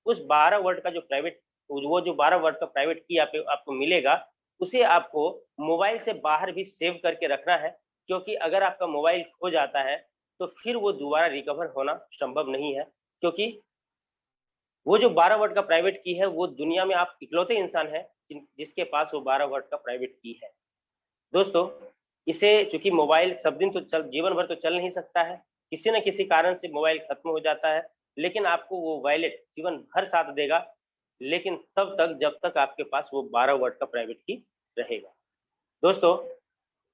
उस 12 वर्ड का जो प्राइवेट वो जो 12 वर्ड का प्राइवेट की आपको मिलेगा, उसे आपको मोबाइल से बाहर भी सेव करके रखना है, क्योंकि अगर आपका मोबाइल खो जाता है तो फिर वो दोबारा रिकवर होना संभव नहीं है। क्योंकि वो जो 12 वर्ड का प्राइवेट की है वो दुनिया में आप इकलौते इंसान हैं जिसके पास वो 12 वर्ड का प्राइवेट की है। दोस्तों इसे चूंकि मोबाइल सब दिन तो जीवन भर तो चल नहीं सकता है, किसी न किसी कारण से मोबाइल खत्म हो जाता है, लेकिन आपको वो वॉलेट जीवन भर साथ देगा, लेकिन तब तक जब तक आपके पास वो 12 वर्ड का प्राइवेट की रहेगा। दोस्तों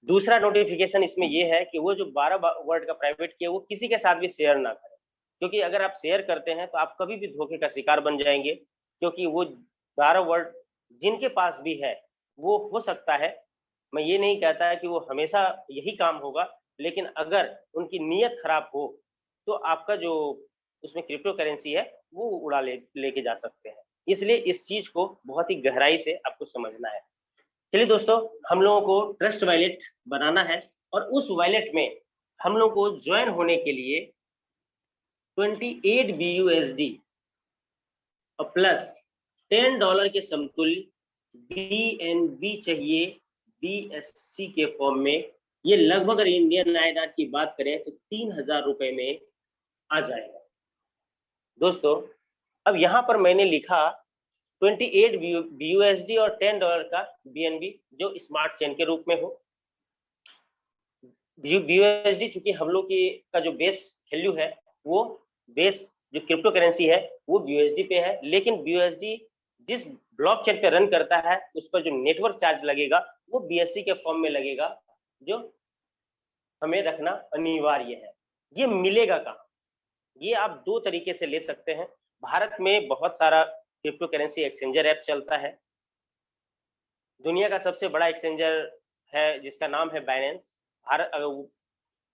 दूसरा नोटिफिकेशन इसमें ये है कि वो जो 12 वर्ड का प्राइवेट की है वो किसी के साथ भी शेयर ना करें, क्योंकि अगर आप शेयर करते हैं तो आप कभी भी धोखे का शिकार बन जाएंगे। क्योंकि वो 12 वर्ड जिनके पास भी है वो हो सकता है, मैं ये नहीं कहता है कि वो हमेशा यही काम होगा, लेकिन अगर उनकी नीयत खराब हो तो आपका जो उसमें क्रिप्टो करेंसी है वो उड़ा लेके जा सकते हैं। इसलिए इस चीज को बहुत ही गहराई से आपको समझना है। चलिए दोस्तों हम लोगों को ट्रस्ट वॉलेट बनाना है और उस वॉलेट में हम लोग को ज्वाइन होने के लिए 28 BUSD और प्लस $10 के समतुल्य BNB चाहिए, BSC के फॉर्म में। ये लगभग अगर इंडियन INR की बात करें तो 3000 रुपए में आ जाएगा। दोस्तों अब यहाँ पर मैंने लिखा 28 BUSD और $10 का BNB जो स्मार्ट चेन के रूप में हो। BUSD चूंकि हम लोग की का जो बेस वैल्यू है वो बेस जो क्रिप्टो करेंसी है वो BUSD पे है, लेकिन BUSD जिस ब्लॉकचेन पे रन करता है उस पर जो नेटवर्क चार्ज लगेगा वो BSC के फॉर्म में लगेगा, जो हमें रखना अनिवार्य है। ये मिलेगा कहाँ? ये आप दो तरीके से ले सकते हैं। भारत में बहुत सारा क्रिप्टो करेंसी एक्सचेंजर ऐप चलता है। दुनिया का सबसे बड़ा एक्सचेंजर है जिसका नाम है बाइनेंस।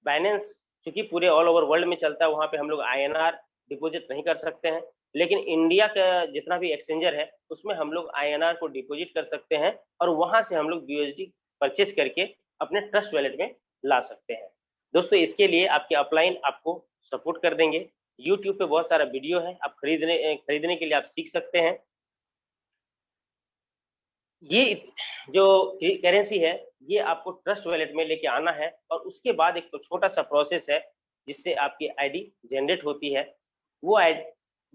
बाइनेंस चूंकि पूरे ऑल ओवर वर्ल्ड में चलता है, वहां पे हम लोग INR डिपॉजिट नहीं कर सकते हैं, लेकिन इंडिया का जितना भी एक्सचेंजर है उसमें हम लोग INR को डिपॉजिट कर सकते हैं और वहां से हम लोग BUSD परचेज करके अपने ट्रस्ट वॉलेट में ला सकते हैं। दोस्तों इसके लिए आपके अपलाइन आपको सपोर्ट कर देंगे। यूट्यूब पे बहुत सारा वीडियो है, आप खरीदने के लिए आप सीख सकते हैं। ये जो करेंसी है ये आपको ट्रस्ट वॉलेट में लेके आना है और उसके बाद एक तो छोटा सा प्रोसेस है जिससे आपकी आईडी जनरेट होती है। वो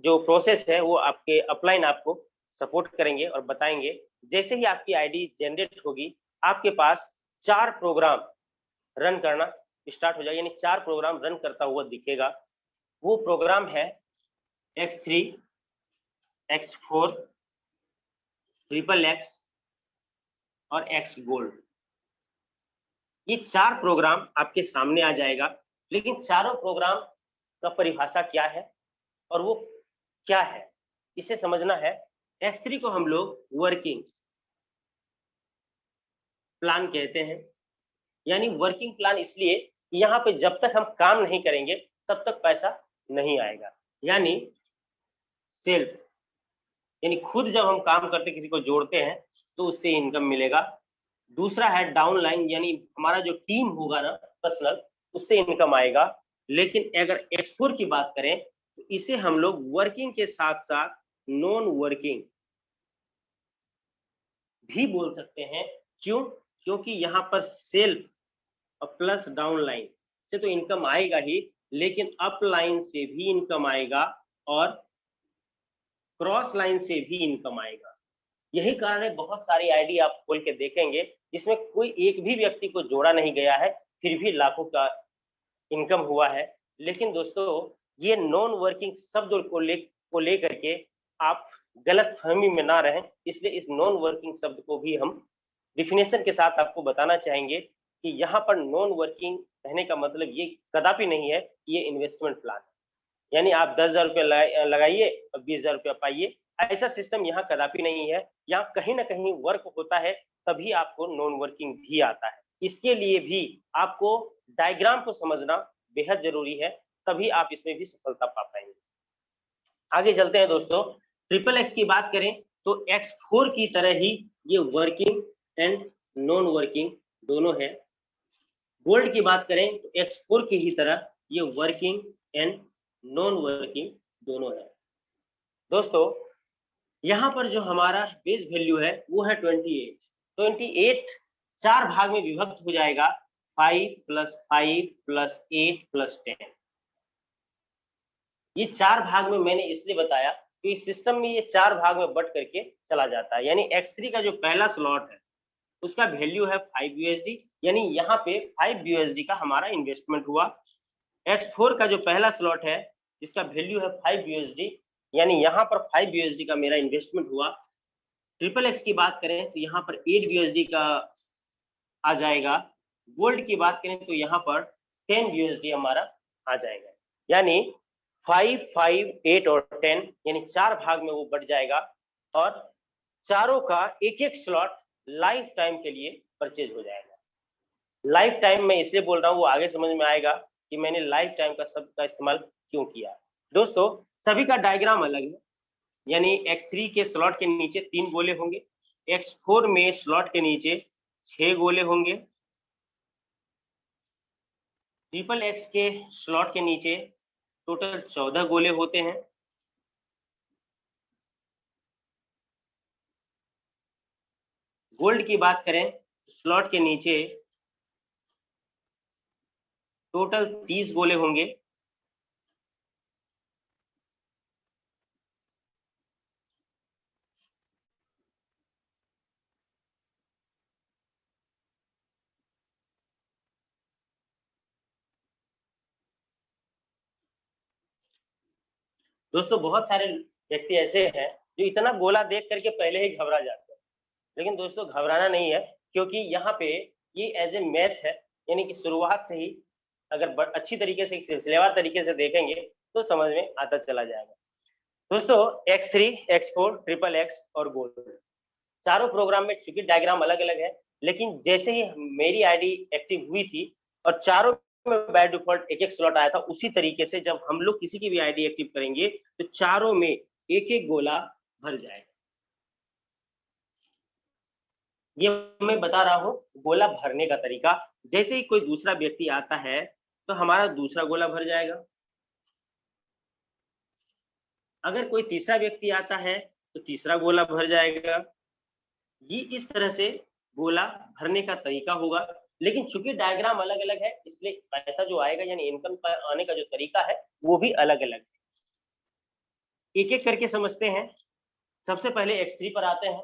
जो प्रोसेस है वो आपके अपलाइन आपको सपोर्ट करेंगे और बताएंगे। जैसे ही आपकी आईडी जनरेट होगी आपके पास 4 प्रोग्राम रन करना स्टार्ट हो जाएगा, यानी 4 प्रोग्राम रन करता हुआ दिखेगा। वो प्रोग्राम है X3, X4, XXX और X गोल्ड। ये 4 प्रोग्राम आपके सामने आ जाएगा, लेकिन चारों प्रोग्राम का परिभाषा क्या है और वो क्या है, इसे समझना है। X3 को हम लोग वर्किंग प्लान कहते हैं, यानी वर्किंग प्लान इसलिए कि यहाँ पे जब तक हम काम नहीं करेंगे तब तक पैसा नहीं आएगा, यानी सेल्फ, यानी खुद जब हम काम करते किसी को जोड़ते हैं तो उससे इनकम मिलेगा। दूसरा है डाउनलाइन, यानी हमारा जो टीम होगा ना पर्सनल, उससे इनकम आएगा। लेकिन अगर X4 की बात करें तो इसे हम लोग वर्किंग के साथ साथ नॉन वर्किंग भी बोल सकते हैं। क्यों? क्योंकि यहाँ पर सेल्फ और प्लस डाउनलाइन से तो इनकम आएगा ही, लेकिन अपलाइन से भी इनकम आएगा और क्रॉस लाइन से भी इनकम आएगा। यही कारण है बहुत सारी आईडी आप खोल के देखेंगे जिसमें कोई एक भी व्यक्ति को जोड़ा नहीं गया है, फिर भी लाखों का इनकम हुआ है। लेकिन दोस्तों ये नॉन वर्किंग शब्द को लेकर के आप गलत फहमी में ना रहें, इसलिए इस नॉन वर्किंग शब्द को भी हम डिफिनेशन के साथ आपको बताना चाहेंगे कि यहाँ पर नॉन वर्किंग कहने का मतलब ये कदापि नहीं है ये इन्वेस्टमेंट प्लान, यानी आप 10,000 रुपये लगाइए और 20,000 रुपया पाइए, ऐसा सिस्टम यहाँ कदापि नहीं है। यहाँ कहीं ना कहीं वर्क होता है, तभी आपको नॉन वर्किंग भी आता है। इसके लिए भी आपको डायग्राम को समझना बेहद जरूरी है, तभी आप इसमें भी सफलता पा पाएंगे। आगे चलते हैं दोस्तों। XXX की बात करें तो X4 की तरह ही ये वर्किंग एंड नॉन वर्किंग दोनों है। गोल्ड की बात करें तो X4 की ही तरह ये वर्किंग एंड नॉन वर्किंग दोनों है। दोस्तों यहाँ पर जो हमारा बेस वैल्यू है वो है 28 4 भाग में विभक्त हो जाएगा, 5 + 5 + 8 + 10। ये 4 भाग में मैंने इसलिए बताया कि इस सिस्टम में ये 4 भाग में बट करके चला जाता है। यानी X3 का जो पहला स्लॉट है उसका वैल्यू है 5 USD, यानी यहाँ पे 5 USD का हमारा इन्वेस्टमेंट हुआ। X4 का जो पहला स्लॉट है जिसका वैल्यू है 5 USD, यानी यहाँ पर 5 USD का मेरा इन्वेस्टमेंट हुआ। XXX की बात करें तो यहाँ पर 8 USD का आ जाएगा। गोल्ड की बात करें तो यहाँ पर 10 USD हमारा आ जाएगा, यानी 5, 5, 8 और 10 यानी 4 भाग में वो बढ़ जाएगा और चारों का एक एक स्लॉट लाइफ टाइम के लिए परचेज हो जाएगा। लाइफ टाइम मैं इसलिए बोल रहा हूँ, वो आगे समझ में आएगा कि मैंने लाइफ टाइम का शब्द का इस्तेमाल क्यों किया। दोस्तों सभी का डायग्राम अलग है, यानी X3 के स्लॉट के नीचे 3 गोले होंगे, X4 में स्लॉट के नीचे 6 गोले होंगे, XXX के स्लॉट के नीचे टोटल 14 गोले होते हैं। गोल्ड की बात करें स्लॉट के नीचे टोटल 30 गोले होंगे। दोस्तों बहुत सारे व्यक्ति ऐसे हैं जो इतना गोला देख करके पहले ही घबरा जाते हैं, लेकिन दोस्तों घबराना नहीं है, क्योंकि यहाँ पे ये एज ए मैथ है, यानी कि शुरुआत से ही अगर अच्छी तरीके से सिलसिलेवार तरीके से देखेंगे तो समझ में आता चला जाएगा। दोस्तों X3, X4, XXX और गोल्ड चारों प्रोग्राम में चूंकि डायग्राम अलग अलग है, लेकिन जैसे ही मेरी आईडी एक्टिव हुई थी और चारों में बाय डिफॉल्ट एक एक स्लॉट आया था, उसी तरीके से जब हम लोग किसी की भी आईडी एक्टिव करेंगे तो चारों में एक एक गोला भर जाएगा। ये मैं बता रहा हूँ गोला भरने का तरीका। जैसे ही कोई दूसरा व्यक्ति आता है तो हमारा दूसरा गोला भर जाएगा, अगर कोई तीसरा व्यक्ति आता है तो तीसरा गोला भर जाएगा। ये इस तरह से गोला भरने का तरीका होगा, लेकिन चूंकि डायग्राम अलग अलग है इसलिए पैसा जो आएगा यानी इनकम आने का जो तरीका है वो भी अलग अलग है। एक एक करके समझते हैं। सबसे पहले X3 पर आते हैं।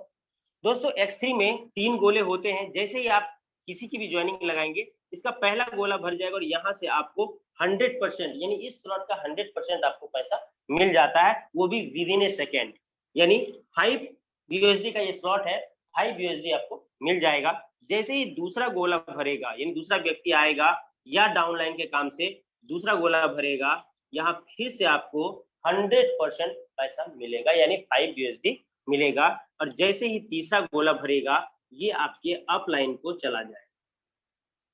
दोस्तों X3 में 3 गोले होते हैं। जैसे ही आप किसी की भी ज्वाइनिंग लगाएंगे इसका पहला गोला भर जाएगा और यहाँ से आपको 100% यानी इस स्लॉट का 100% आपको पैसा मिल जाता है, वो भी विद इन ए सेकेंड। यानी 5 यूएसडी का ये स्लॉट है, 5 यूएसडी आपको मिल जाएगा। जैसे ही दूसरा गोला भरेगा, यानी दूसरा व्यक्ति आएगा या डाउनलाइन के काम से दूसरा गोला भरेगा, यहाँ फिर से आपको 100% पैसा मिलेगा, यानी 5 यूएसडी मिलेगा। और जैसे ही तीसरा गोला भरेगा, ये आपके अपलाइन को चला जाएगा।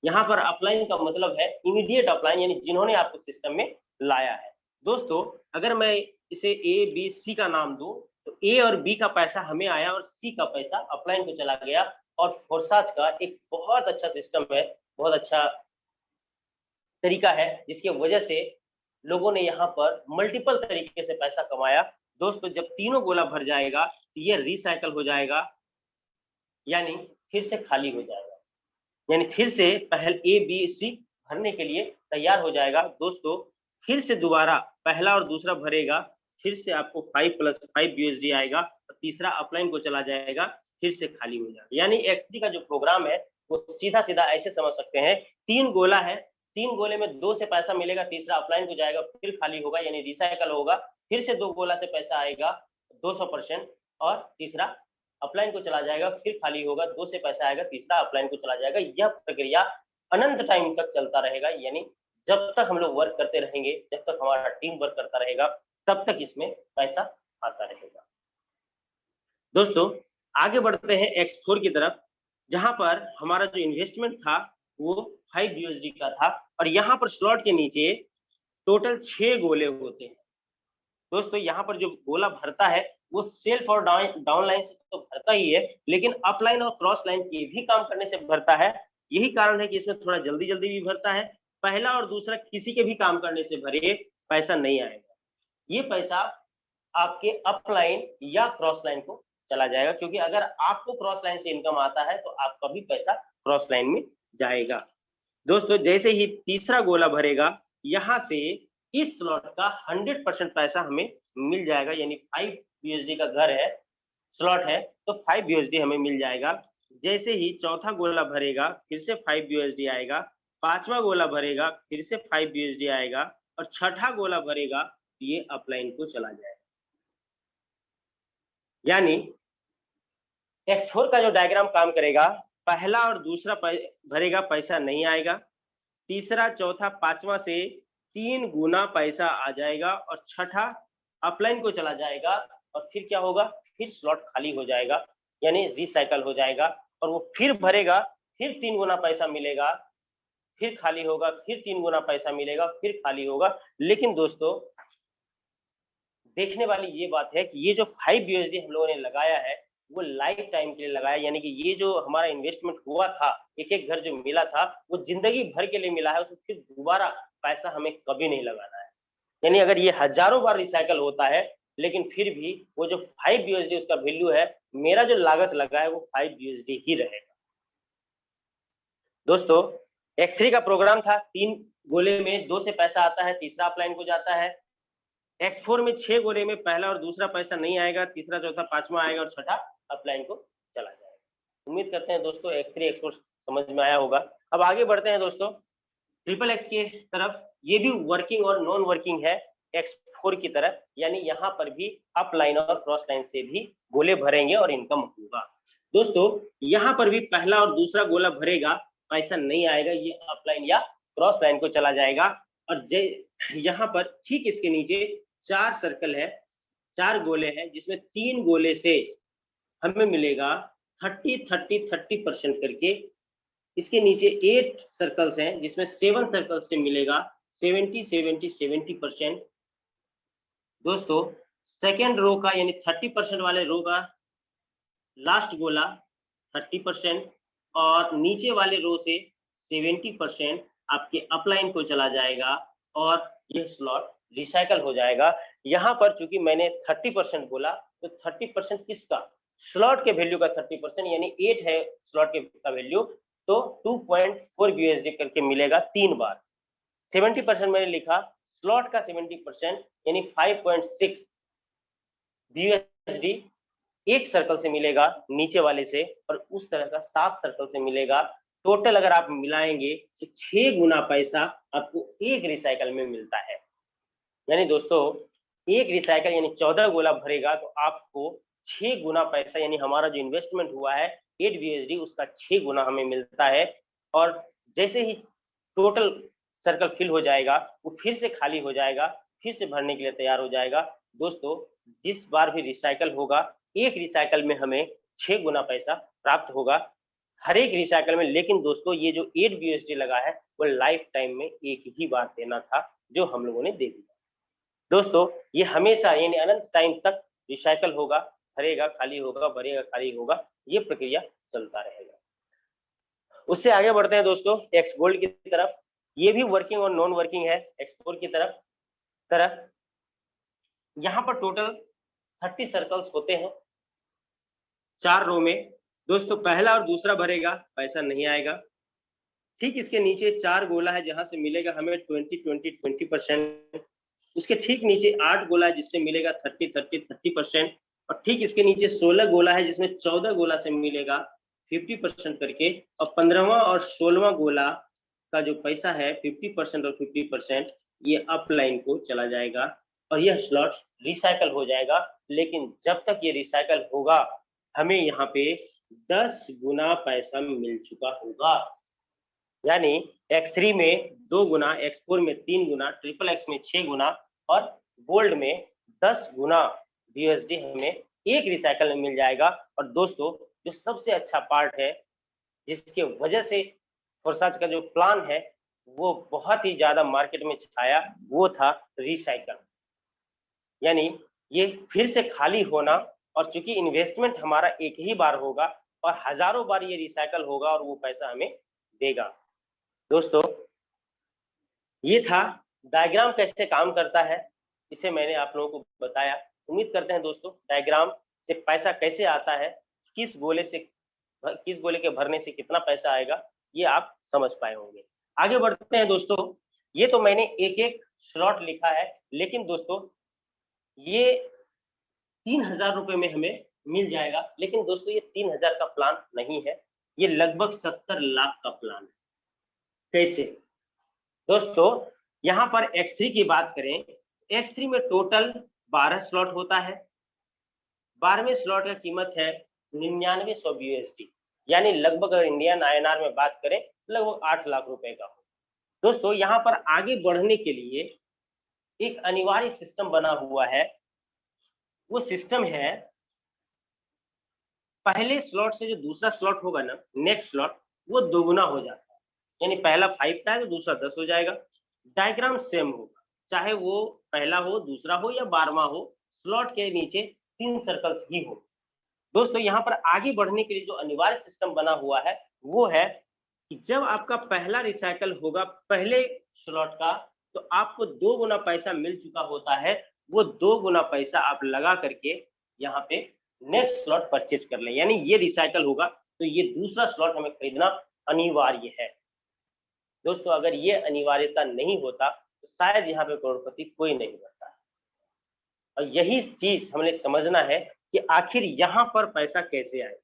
यहाँ पर अपलाइन का मतलब है इमीडिएट अपलाइन, यानी जिन्होंने आपको सिस्टम में लाया है। दोस्तों, अगर मैं इसे ए बी सी का नाम दूं, तो ए और बी का पैसा हमें आया और सी का पैसा अपलाइन को चला गया। और फोरसाज का एक बहुत अच्छा सिस्टम है, बहुत अच्छा तरीका है, जिसकी वजह से लोगों ने यहाँ पर मल्टीपल तरीके से पैसा कमाया। दोस्तों, जब तीनों गोला भर जाएगा तो ये रिसाइकल हो जाएगा, यानी फिर से खाली हो जाएगा, यानी फिर से पहले ए बी सी भरने के लिए तैयार हो जाएगा। दोस्तों, फिर से दोबारा पहला और दूसरा भरेगा, फिर से आपको 5 + 5 यूएसडी आएगा और तीसरा अपलाइन को चला जाएगा, फिर से खाली हो जाएगा। यानी X3 का जो प्रोग्राम है वो सीधा सीधा ऐसे समझ सकते हैं, 3 गोला है, 3 गोले में 2 से पैसा मिलेगा, तीसरा अपलाइन को जाएगा, फिर खाली होगा, यानी रिसाइकल होगा, फिर से 2 गोला से पैसा आएगा 200% और तीसरा अपलाइन को चला जाएगा, फिर खाली होगा, 2 से पैसा आएगा, तीसरा अपलाइन को चला जाएगा। यह प्रक्रिया अनंत टाइम तक चलता रहेगा, यानी जब तक हम लोग वर्क करते रहेंगे, जब तक हमारा टीम वर्क करता रहेगा, तब तक इसमें पैसा आता रहेगा। दोस्तों, आगे बढ़ते हैं X4 की तरफ, जहां पर हमारा जो इन्वेस्टमेंट था वो 5 यूएसडी का था और यहाँ पर स्लॉट के नीचे टोटल 6 गोले होते हैं। दोस्तों, यहाँ पर जो गोला भरता है वो सेल्फ और डाउनलाइन से तो भरता ही है, लेकिन अपलाइन और क्रॉस लाइन के भी काम करने से भरता है। यही कारण है कि इसमें थोड़ा जल्दी जल्दी भी भरता है। पहला और दूसरा किसी के भी काम करने से भरे पैसा नहीं आएगा, ये पैसा आपके अपलाइन या क्रॉस लाइन को चला जाएगा, क्योंकि अगर आपको क्रॉस लाइन से इनकम आता है तो आपका भी पैसा क्रॉस लाइन में जाएगा। दोस्तों, जैसे ही तीसरा गोला भरेगा, यहाँ से इस स्लॉट का 100% पैसा हमें मिल जाएगा, यानी 5 यूएसडी का घर है, स्लॉट है, तो 5 यूएसडी हमें मिल जाएगा। जैसे ही चौथा गोला भरेगा, फिर से 5 यूएसडी आएगा, पांचवा गोला भरेगा, फिर से 5 यूएसडी आएगा और छठा गोला भरेगा, तो ये अपलाइन को चला जाएगा। यानी X4 का जो डायग्राम काम करेगा, पहला और दूसरा भरेगा पैसा नहीं आएगा, तीसरा चौथा पांचवा से 3 गुना पैसा आ जाएगा और छठा अपलाइन को चला जाएगा और फिर क्या होगा, फिर स्लॉट खाली हो जाएगा, यानी रिसाइकल हो जाएगा और वो फिर भरेगा, फिर 3 गुना पैसा मिलेगा, फिर खाली होगा, फिर 3 गुना पैसा मिलेगा, फिर खाली होगा। लेकिन दोस्तों, देखने वाली ये बात है कि ये जो 5 यूएसडी हम लोगों ने लगाया है वो लाइफ टाइम के लिए लगाया, यानी कि ये जो हमारा इन्वेस्टमेंट हुआ था, एक एक घर जो मिला था, वो जिंदगी भर के लिए मिला है, उसमें फिर दोबारा पैसा हमें कभी नहीं लगाना है। यानी अगर ये हजारों बार रिसाइकल होता है, लेकिन फिर भी वो जो 5 यूएसडी उसका वैल्यू है, मेरा जो लागत लगा है वो 5 यूएसडी ही रहेगा। दोस्तों, X3 का प्रोग्राम था, 3 गोले में 2 से पैसा आता है, तीसरा अपलाइन को जाता है। X4 में 6 गोले में पहला और दूसरा पैसा नहीं आएगा, तीसरा चौथा पांचवा आएगा और छठा अपलाइन को चला जाएगा। उम्मीद करते हैं दोस्तों X3 X4 समझ में आया होगा। अब आगे बढ़ते हैं दोस्तों XXX के तरफ। ये भी वर्किंग और नॉन वर्किंग है X4 की तरह, यानी यहाँ पर भी अपलाइन और क्रॉस लाइन से भी गोले भरेंगे और इनकम होगा। दोस्तों, यहाँ पर भी पहला और दूसरा गोला भरेगा, पैसा नहीं आएगा, ये अपलाइन या क्रॉस लाइन को चला जाएगा। और यहाँ पर ठीक इसके नीचे 4 सर्कल है, 4 गोले हैं, जिसमें 3 गोले से हमें मिलेगा 30-30-30% करके। इसके नीचे 8 सर्कल्स हैं, जिसमें 7 सर्कल से मिलेगा 70-70-70%। दोस्तों, सेकेंड रो का यानी 30% वाले रो का लास्ट गोला 30% और नीचे वाले रो से 70% आपके अपलाइन को चला जाएगा और यह स्लॉट रिसाइकल हो जाएगा। यहाँ पर चूंकि मैंने 30% बोला, तो 30% किसका, स्लॉट के वैल्यू का 30%, यानी 8 है स्लॉट के का वैल्यू, तो 2.4 यूएसडी करके मिलेगा 3 बार। 70% मैंने लिखा, स्लॉट का 70% यानी 5.6 यूएसडी एक सर्कल से मिलेगा नीचे वाले से, और उस तरह का 7 सर्कल से मिलेगा टोटल अगर आप मिलाएंगे तो 6 गुना पैसा आपको एक रिसाइकल में मिलता है। यानी दोस्तों एक रिसाइकल यानी 14 गोला भरेगा तो आपको 6 गुना पैसा, यानी हमारा जो इन्वेस्टमेंट हुआ है 8 BSD उसका 6 गुना हमें मिलता है। और जैसे ही टोटल सर्कल फिल हो जाएगा वो फिर से खाली हो जाएगा, फिर से भरने के लिए तैयार हो जाएगा। दोस्तों जिस बार भी रिसाइकल होगा एक रिसाइकल में हमें 6 गुना पैसा प्राप्त होगा हर एक रिसाइकल में। लेकिन दोस्तों ये जो 8 BSD लगा है वो लाइफ टाइम में एक ही बार देना था जो हम लोगों ने दे दिया। दोस्तों ये हमेशा यानी अनंत टाइम तक रिसाइकल होगा, भरेगा खाली होगा, भरेगा खाली होगा, ये प्रक्रिया चलता रहेगा। उससे आगे बढ़ते हैं दोस्तों एक्स गोल्ड की तरफ। ये भी वर्किंग और नॉन वर्किंग है एक्सपोर्ट की तरफ। यहाँ पर टोटल 30 सर्कल्स होते हैं 4 रो में। दोस्तों पहला और दूसरा भरेगा पैसा नहीं आएगा। ठीक इसके नीचे 4 गोला है जहां से मिलेगा हमें 20% उसके ठीक नीचे 8 गोला है जिससे मिलेगा 30% और ठीक इसके नीचे 16 गोला है जिसमें 14 गोला से मिलेगा 50% करके। और 15वां और 16वां गोला का जो पैसा है 50% और 50% ये अपलाइन को चला जाएगा और यह स्लॉट रिसाइकल हो जाएगा। लेकिन जब तक ये रिसाइकल होगा हमें यहाँ पे 10 गुना पैसा मिल चुका होगा। यानी X3 में 2 गुना, X4 में 3 गुना, XXX में 6 गुना और गोल्ड में 10 गुना BSD हमें एक रिसाइकल में मिल जाएगा। और दोस्तों जो सबसे अच्छा पार्ट है जिसके वजह से फोरसाज का जो प्लान है वो बहुत ही ज्यादा मार्केट में छाया वो था रिसाइकल। यानी ये फिर से खाली होना और चूंकि इन्वेस्टमेंट हमारा एक ही बार होगा और हजारों बार ये रिसाइकल होगा और वो पैसा हमें देगा। दोस्तों ये था डायग्राम कैसे काम करता है, इसे मैंने आप लोगों को बताया। उम्मीद करते हैं दोस्तों डायग्राम से पैसा कैसे आता है, किस गोले के भरने से कितना पैसा आएगा ये आप समझ पाए होंगे। आगे बढ़ते हैं दोस्तों। ये तो मैंने एक एक स्लॉट लिखा है, लेकिन दोस्तों ये 3000 रुपए में हमें मिल जाएगा। लेकिन दोस्तों ये 3000 का प्लान नहीं है, ये लगभग 70 लाख का प्लान है। कैसे दोस्तों, यहाँ पर X3 की बात करें, X3 में टोटल 12 स्लॉट होता है। 12वें स्लॉट का कीमत है 9900 BSD, यानी लगभग अगर इंडियन INR में बात करें लगभग 8 लाख रुपए का हो। दोस्तों यहाँ पर आगे बढ़ने के लिए एक अनिवार्य सिस्टम बना हुआ है। वो सिस्टम है पहले स्लॉट से जो दूसरा स्लॉट होगा ना, नेक्स्ट स्लॉट, वो दोगुना हो जाता है। यानी पहला 5 का है तो दूसरा 10 हो जाएगा। डायग्राम सेम होगा, चाहे वो पहला हो, दूसरा हो या 12वां हो, स्लॉट के नीचे 3 सर्कल्स ही हो। दोस्तों यहाँ पर आगे बढ़ने के लिए जो अनिवार्य सिस्टम बना हुआ है वो है कि जब आपका पहला रिसाइकल होगा पहले स्लॉट का तो आपको 2 गुना पैसा मिल चुका होता है। वो 2 गुना पैसा आप लगा करके यहाँ पे नेक्स्ट स्लॉट परचेज कर लें। यानी ये रिसाइकल होगा तो ये दूसरा स्लॉट हमें खरीदना अनिवार्य है। दोस्तों अगर ये अनिवार्यता नहीं होता तो शायद यहाँ पे करोड़पति कोई नहीं बनता। और यही चीज हमें समझना है कि आखिर यहाँ पर पैसा कैसे आए।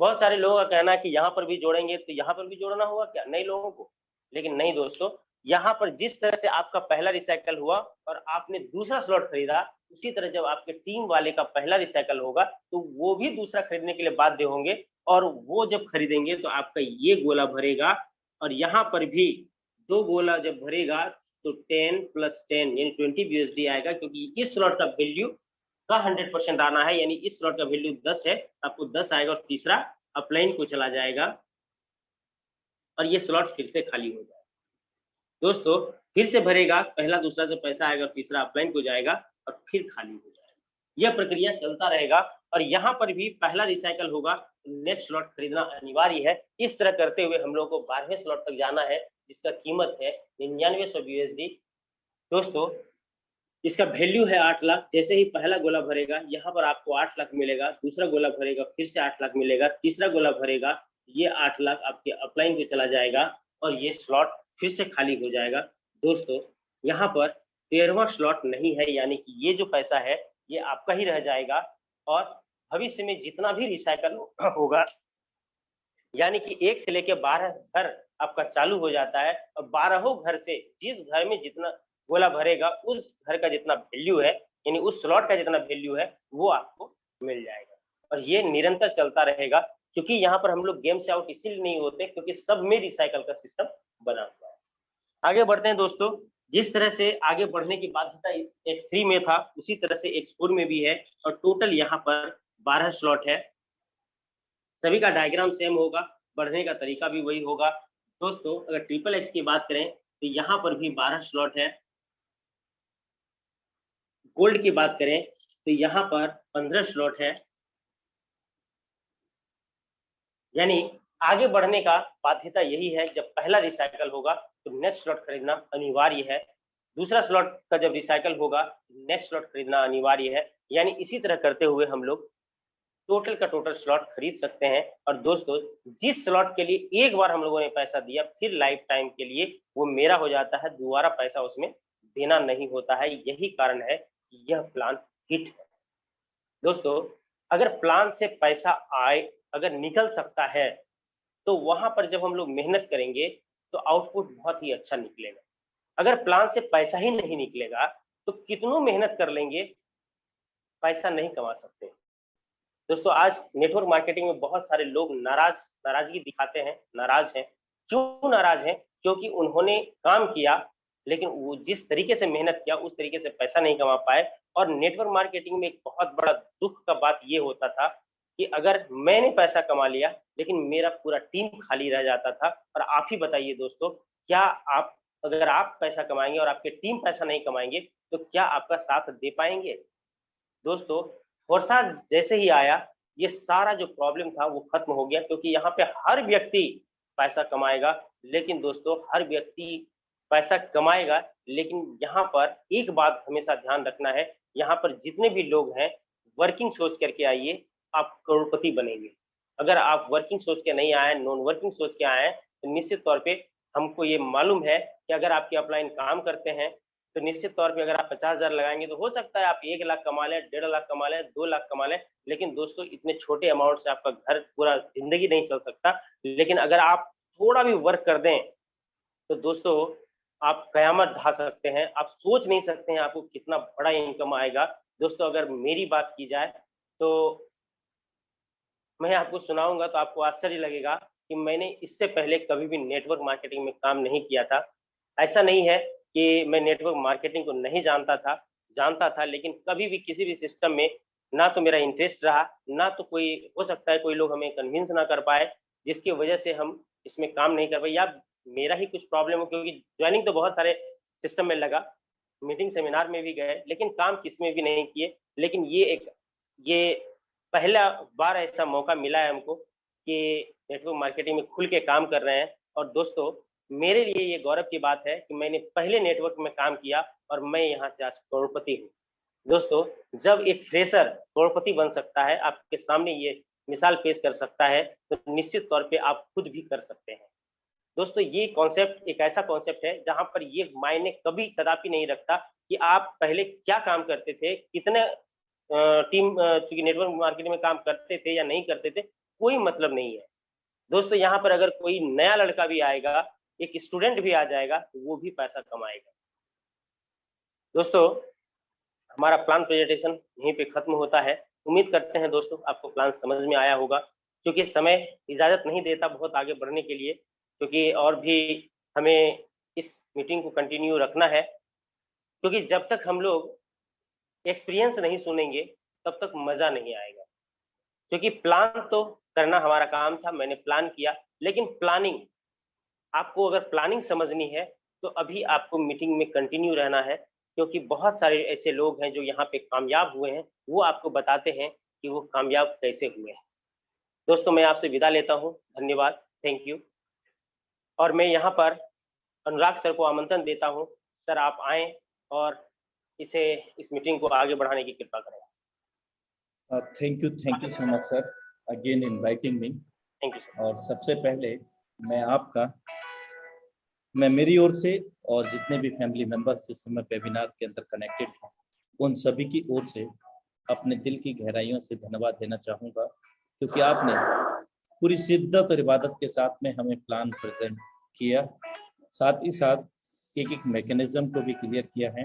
बहुत सारे लोगों का कहना है कि यहाँ पर भी जोड़ेंगे तो यहाँ पर भी जोड़ना होगा क्या नए लोगों को, लेकिन नहीं दोस्तों, यहाँ पर जिस तरह से आपका पहला रिसाइकल हुआ और आपने दूसरा स्लॉट खरीदा, उसी तरह जब आपके टीम वाले का पहला रिसाइकल होगा तो वो भी दूसरा खरीदने के लिए बाध्य होंगे। और वो जब खरीदेंगे तो आपका ये गोला भरेगा और यहाँ पर भी 2 गोला जब भरेगा तो 10 + 10 यानी 20 BSD आएगा, क्योंकि इस स्लॉट का वैल्यू का 100% आना है। यानी इस स्लॉट का वैल्यू 10 है, आपको 10 आएगा और तीसरा अपलाइन को चला जाएगा और ये स्लॉट फिर से खाली हो जाएगा। दोस्तों फिर से भरेगा, पहला दूसरा से पैसा आएगा, तीसरा अपलाइन को जाएगा और फिर खाली हो जाएगा। यह प्रक्रिया चलता रहेगा और यहाँ पर भी पहला रिसाइकल होगा, नेक्स्ट स्लॉट खरीदना अनिवार्य है। इस तरह करते हुए हम लोग को 12वें स्लॉट तक जाना है जिसका कीमत है 9900 BSD। दोस्तों इसका वैल्यू है 8 लाख। जैसे ही पहला गोला भरेगा यहाँ पर आपको 8 लाख मिलेगा, दूसरा गोला भरेगा फिर से 8 लाख मिलेगा, तीसरा गोला भरेगा ये 8 लाख आपके अपलाइन को चला जाएगा और ये स्लॉट फिर से खाली हो जाएगा। दोस्तों यहाँ पर 13वां स्लॉट नहीं है, यानी कि ये जो पैसा है ये आपका ही रह जाएगा और भविष्य में जितना भी रिसाइकल होगा यानी कि 1 से लेके 12 घर आपका चालू हो जाता है और 12 घर से जिस घर में जितना गोला भरेगा उस घर का जितना वैल्यू है, यानी उस स्लॉट का जितना वैल्यू है वो आपको मिल जाएगा। और ये निरंतर चलता रहेगा, क्योंकि यहाँ पर हम लोग गेम से आउट इसीलिए नहीं होते क्योंकि सब में रिसाइकल का सिस्टम बना हुआ है। आगे बढ़ते हैं दोस्तों। जिस तरह से आगे बढ़ने की बाध्यता X3 में था उसी तरह से X4 में भी है और टोटल यहाँ पर 12 स्लॉट है। सभी का डायग्राम सेम होगा, बढ़ने का तरीका भी वही होगा। दोस्तों अगर ट्रिपल एक्स की बात करें तो यहाँ पर भी 12 स्लॉट है। गोल्ड की बात करें तो यहाँ पर 15 स्लॉट है। यानी आगे बढ़ने का बाध्यता यही है, जब पहला रिसाइकल होगा तो नेक्स्ट स्लॉट खरीदना अनिवार्य है, दूसरा स्लॉट का जब रिसाइकल होगा नेक्स्ट स्लॉट खरीदना अनिवार्य है। यानी इसी तरह करते हुए हम लोग टोटल का टोटल स्लॉट खरीद सकते हैं। और दोस्तों जिस स्लॉट के लिए एक बार हम लोगों ने पैसा दिया फिर लाइफ टाइम के लिए वो मेरा हो जाता है, दोबारा पैसा उसमें देना नहीं होता है। यही कारण है कि यह प्लान हिट है। दोस्तों अगर प्लान से पैसा आए, अगर निकल सकता है, तो वहां पर जब हम लोग मेहनत करेंगे तो आउटपुट बहुत ही अच्छा निकलेगा। अगर प्लान से पैसा ही नहीं निकलेगा तो कितनों मेहनत कर लेंगे, पैसा नहीं कमा सकते। दोस्तों आज नेटवर्क मार्केटिंग में बहुत सारे लोग नाराजगी दिखाते हैं, नाराज हैं। क्यों नाराज हैं? क्योंकि उन्होंने काम किया लेकिन वो जिस तरीके से मेहनत किया उस तरीके से पैसा नहीं कमा पाए। और नेटवर्क मार्केटिंग में एक बहुत बड़ा दुख का बात ये होता था कि अगर मैंने पैसा कमा लिया लेकिन मेरा पूरा टीम खाली रह जाता था। और आप ही बताइए दोस्तों, क्या आप अगर आप पैसा कमाएंगे और आपके टीम पैसा नहीं कमाएंगे तो क्या आपका साथ दे पाएंगे? दोस्तों वर्षा जैसे ही आया ये सारा जो प्रॉब्लम था वो खत्म हो गया, क्योंकि यहाँ पे हर व्यक्ति पैसा कमाएगा। लेकिन दोस्तों हर व्यक्ति पैसा कमाएगा, लेकिन यहाँ पर एक बात हमेशा ध्यान रखना है, यहाँ पर जितने भी लोग हैं वर्किंग सोच करके आइए, आप करोड़पति बनेंगे। अगर आप वर्किंग सोच के नहीं आए, नॉन वर्किंग सोच के आए तो निश्चित तौर पे हमको ये मालूम है कि अगर आपके अपलाइन काम करते हैं तो निश्चित तौर पे अगर आप 50,000 लगाएंगे तो हो सकता है आप 1 लाख कमा लें, 1.5 लाख कमा लें, 2 लाख कमा लें। लेकिन दोस्तों इतने छोटे अमाउंट से आपका घर पूरा जिंदगी नहीं चल सकता। लेकिन अगर आप थोड़ा भी वर्क कर दें तो दोस्तों आप कयामत ढा सकते हैं। आप सोच नहीं सकते हैं आपको कितना बड़ा इनकम आएगा। दोस्तों अगर मेरी बात की जाए तो मैं आपको सुनाऊंगा तो आपको आश्चर्य लगेगा कि मैंने इससे पहले कभी भी नेटवर्क मार्केटिंग में काम नहीं किया था। ऐसा नहीं है कि मैं नेटवर्क मार्केटिंग को नहीं जानता था, लेकिन कभी भी किसी भी सिस्टम में ना तो मेरा इंटरेस्ट रहा, ना तो कोई हो सकता है कोई लोग हमें कन्विंस ना कर पाए जिसकी वजह से हम इसमें काम नहीं कर पाए, या मेरा ही कुछ प्रॉब्लम हो। क्योंकि ज्वाइनिंग तो बहुत सारे सिस्टम में लगा, मीटिंग सेमिनार में भी गए, लेकिन काम किसी में भी नहीं किए। लेकिन ये पहला बार ऐसा मौका मिला है हमको कि नेटवर्क मार्केटिंग में खुल के काम कर रहे हैं। और दोस्तों मेरे लिए ये गौरव की बात है कि मैंने पहले नेटवर्क में काम किया और मैं यहाँ से आज करोड़पति हूँ। दोस्तों जब एक फ्रेशर करोड़पति बन सकता है, आपके सामने ये मिसाल पेश कर सकता है, तो निश्चित तौर पे आप खुद भी कर सकते हैं। दोस्तों ये कॉन्सेप्ट एक ऐसा कॉन्सेप्ट है जहां पर ये मायने कभी कदापि नहीं रखता कि आप पहले क्या काम करते थे, कितने टीम चूंकि नेटवर्क मार्केटिंग में काम करते थे या नहीं करते थे, कोई मतलब नहीं है। दोस्तों यहाँ पर अगर कोई नया लड़का भी आएगा, एक स्टूडेंट भी आ जाएगा तो वो भी पैसा कमाएगा। दोस्तों हमारा प्लान प्रेजेंटेशन यहीं पे खत्म होता है। उम्मीद करते हैं दोस्तों आपको प्लान समझ में आया होगा, क्योंकि समय इजाजत नहीं देता बहुत आगे बढ़ने के लिए, क्योंकि और भी हमें इस मीटिंग को कंटिन्यू रखना है। क्योंकि जब तक हम लोग एक्सपीरियंस नहीं सुनेंगे तब तक मजा नहीं आएगा। क्योंकि प्लान तो करना हमारा काम था, मैंने प्लान किया, लेकिन प्लानिंग आपको अगर प्लानिंग समझनी है तो अभी आपको मीटिंग में कंटिन्यू रहना है। क्योंकि बहुत सारे ऐसे लोग हैं जो यहाँ पे कामयाब हुए हैं, वो आपको बताते हैं कि वो कामयाब कैसे हुए हैं। दोस्तों मैं आपसे विदा लेता हूँ, धन्यवाद, थैंक यू। और मैं यहाँ पर अनुराग सर को आमंत्रण देता हूँ, सर आप आएं और इस मीटिंग को आगे बढ़ाने की कृपा करें। Thank you so much sir again inviting me. Thank you sir. और सबसे पहले मैं मेरी ओर से और जितने भी फैमिली मेंबर्स इस समय वेबिनार के अंदर कनेक्टेड हैं, उन सभी की ओर से अपने दिल की गहराइयों से धन्यवाद देना चाहूँगा, क्योंकि आपने पूरी शिद्दत और इबादत के साथ में हमें प्लान प्रेजेंट किया, साथ ही साथ एक मैकेनिज्म को भी क्लियर किया है।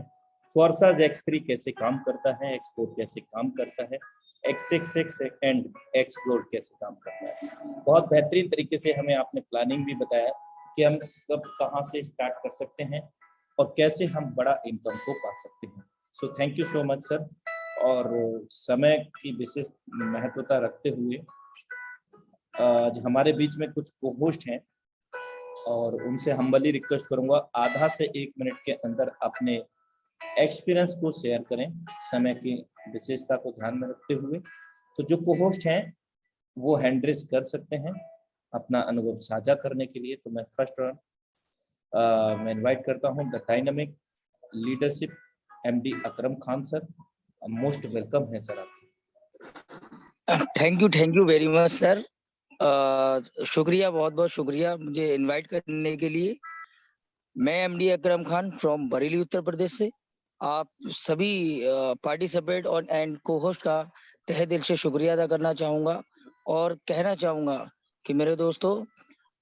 फोर्साज X3 कैसे काम करता है, X4 कैसे काम करता है, X66 एंड X फ्लोर कैसे काम करता है। बहुत बेहतरीन तरीके से हमें आपने प्लानिंग भी बताया कि हम कब कहाँ से स्टार्ट कर सकते हैं और कैसे हम बड़ा इनकम को पा सकते हैं। So thank you so much sir. और समय की विशेष महत्वता रखते हुए आज हमारे बीच में कुछ को होस्ट हैं और उनसे हम्बली रिक्वेस्ट करूंगा आधा से 1 मिनट के अंदर अपने एक्सपीरियंस को शेयर करें, समय की विशेषता को ध्यान में रखते हुए। तो जो को होस्ट हैं वो हैंड रेज कर सकते हैं अपना अनुभव साझा करने के लिए। तो मैं फर्स्ट मैं इनवाइट करता हूं the dynamic leadership MD Akram Khan sir. Most welcome है सर आपका। Thank you very much sir. शुक्रिया, बहुत बहुत शुक्रिया मुझे इनवाइट करने के लिए। मैं MD अकरम खान फ्रॉम बरेली उत्तर प्रदेश से आप सभी पार्टिसिपेट और एंड को होस्ट का तहे दिल से शुक्रिया अदा करना चाहूँगा और कहना चाहूँगा कि मेरे दोस्तों,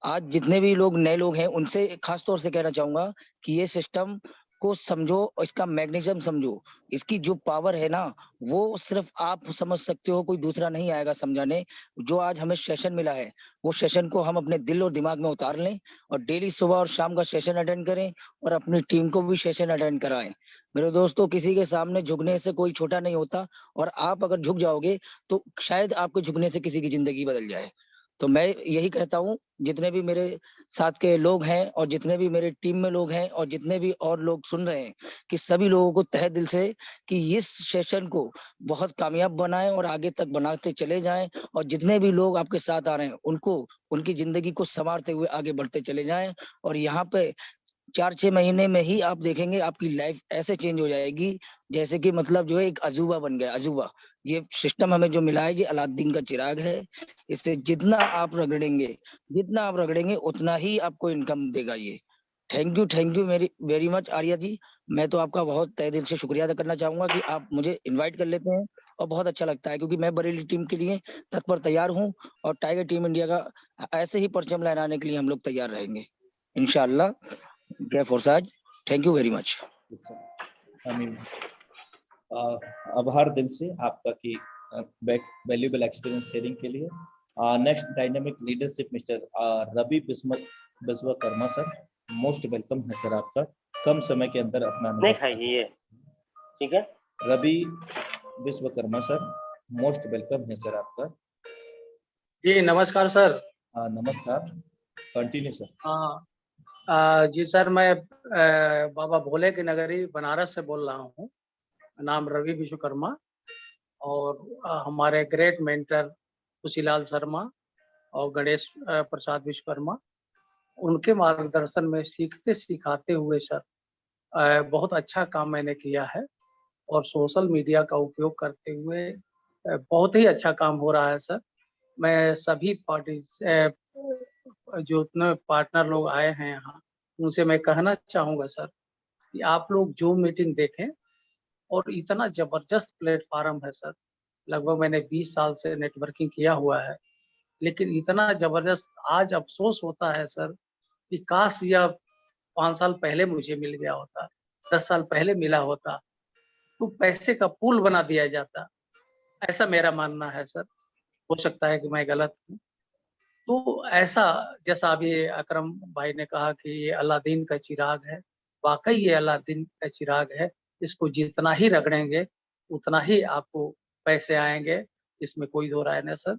आज जितने भी लोग नए लोग हैं उनसे खास तौर से कहना चाहूँगा कि ये सिस्टम को समझो, इसका मैग्नीशियम समझो। इसकी जो पावर है ना, वो सिर्फ आप समझ सकते हो, कोई दूसरा नहीं आएगा समझाने। जो आज हमें सेशन मिला है वो सेशन को हम अपने दिल और दिमाग में उतार लें और डेली सुबह और शाम का सेशन अटेंड करें और अपनी टीम को भी सेशन अटेंड कराएं। मेरे दोस्तों, किसी के सामने झुकने से कोई छोटा नहीं होता और आप अगर झुक जाओगे तो शायद आपके झुकने से किसी की जिंदगी बदल जाए। तो मैं यही कहता हूँ, जितने भी मेरे साथ के लोग हैं और जितने भी मेरे टीम में लोग हैं और जितने भी और लोग सुन रहे हैं, कि सभी लोगों को तहे दिल से कि इस सेशन को बहुत कामयाब बनाएं और आगे तक बनाते चले जाएं और जितने भी लोग आपके साथ आ रहे हैं उनको उनकी जिंदगी को संवारते हुए आगे बढ़ते चले जाएं। और यहाँ पे 4-6 महीने में ही आप देखेंगे आपकी लाइफ ऐसे चेंज हो जाएगी जैसे कि मतलब जो है एक अजूबा बन गया, अजूबा। ये सिस्टम हमें जो मिला है ये अलादीन का चिराग है। इससे जितना आप रगड़ेंगे उतना ही आपको इनकम देगा ये। Thank you very much Arya ji. मैं तो आपका बहुत तहे दिल से शुक्रिया अदा करना चाहूंगा कि आप मुझे इनवाइट कर लेते हैं और बहुत अच्छा लगता है क्योंकि मैं बरेली टीम के लिए तत्पर तैयार हूँ और टाइगर टीम इंडिया का ऐसे ही परचम लहराने के लिए हम लोग तैयार रहेंगे इंशाल्लाह। जय Forsage, thank you very much. आभार दिल से आपका कि वैल्यूएबल एक्सपीरियंस शेयरिंग के लिए। Next dynamic leadership mister Ravi Vishwakarma sir. Most welcome है सर आपका। कम समय के अंदर अपना नहीं खाइए, ठीक है। Ravi Vishwakarma sir, most welcome है सर आपका। जी नमस्कार सर। नमस्कार, कंटिन्यू सर। जी सर, मैं बाबा भोले की नगरी बनारस से बोल रहा हूँ। नाम रवि विश्वकर्मा और हमारे ग्रेट मेंटर खुशीलाल शर्मा और गणेश प्रसाद विश्वकर्मा, उनके मार्गदर्शन में सीखते सिखाते हुए सर बहुत अच्छा काम मैंने किया है और सोशल मीडिया का उपयोग करते हुए बहुत ही अच्छा काम हो रहा है सर। मैं सभी पार्टी जो उतने पार्टनर लोग आए हैं यहाँ, उनसे मैं कहना चाहूँगा सर कि आप लोग जूम मीटिंग देखें और इतना जबरदस्त प्लेटफॉर्म है सर। लगभग मैंने 20 साल से नेटवर्किंग किया हुआ है, लेकिन इतना जबरदस्त आज अफसोस होता है सर कि काश यह 5 साल पहले मुझे मिल गया होता, 10 साल पहले मिला होता तो पैसे का पूल बना दिया जाता। ऐसा मेरा मानना है सर, हो सकता है कि मैं गलत हूँ। तो ऐसा जैसा अभी अकरम भाई ने कहा कि ये अलादीन का चिराग है, वाकई ये अलादीन का चिराग है। इसको जितना ही रगड़ेंगे उतना ही आपको पैसे आएंगे, इसमें कोई दो राय नहीं सर।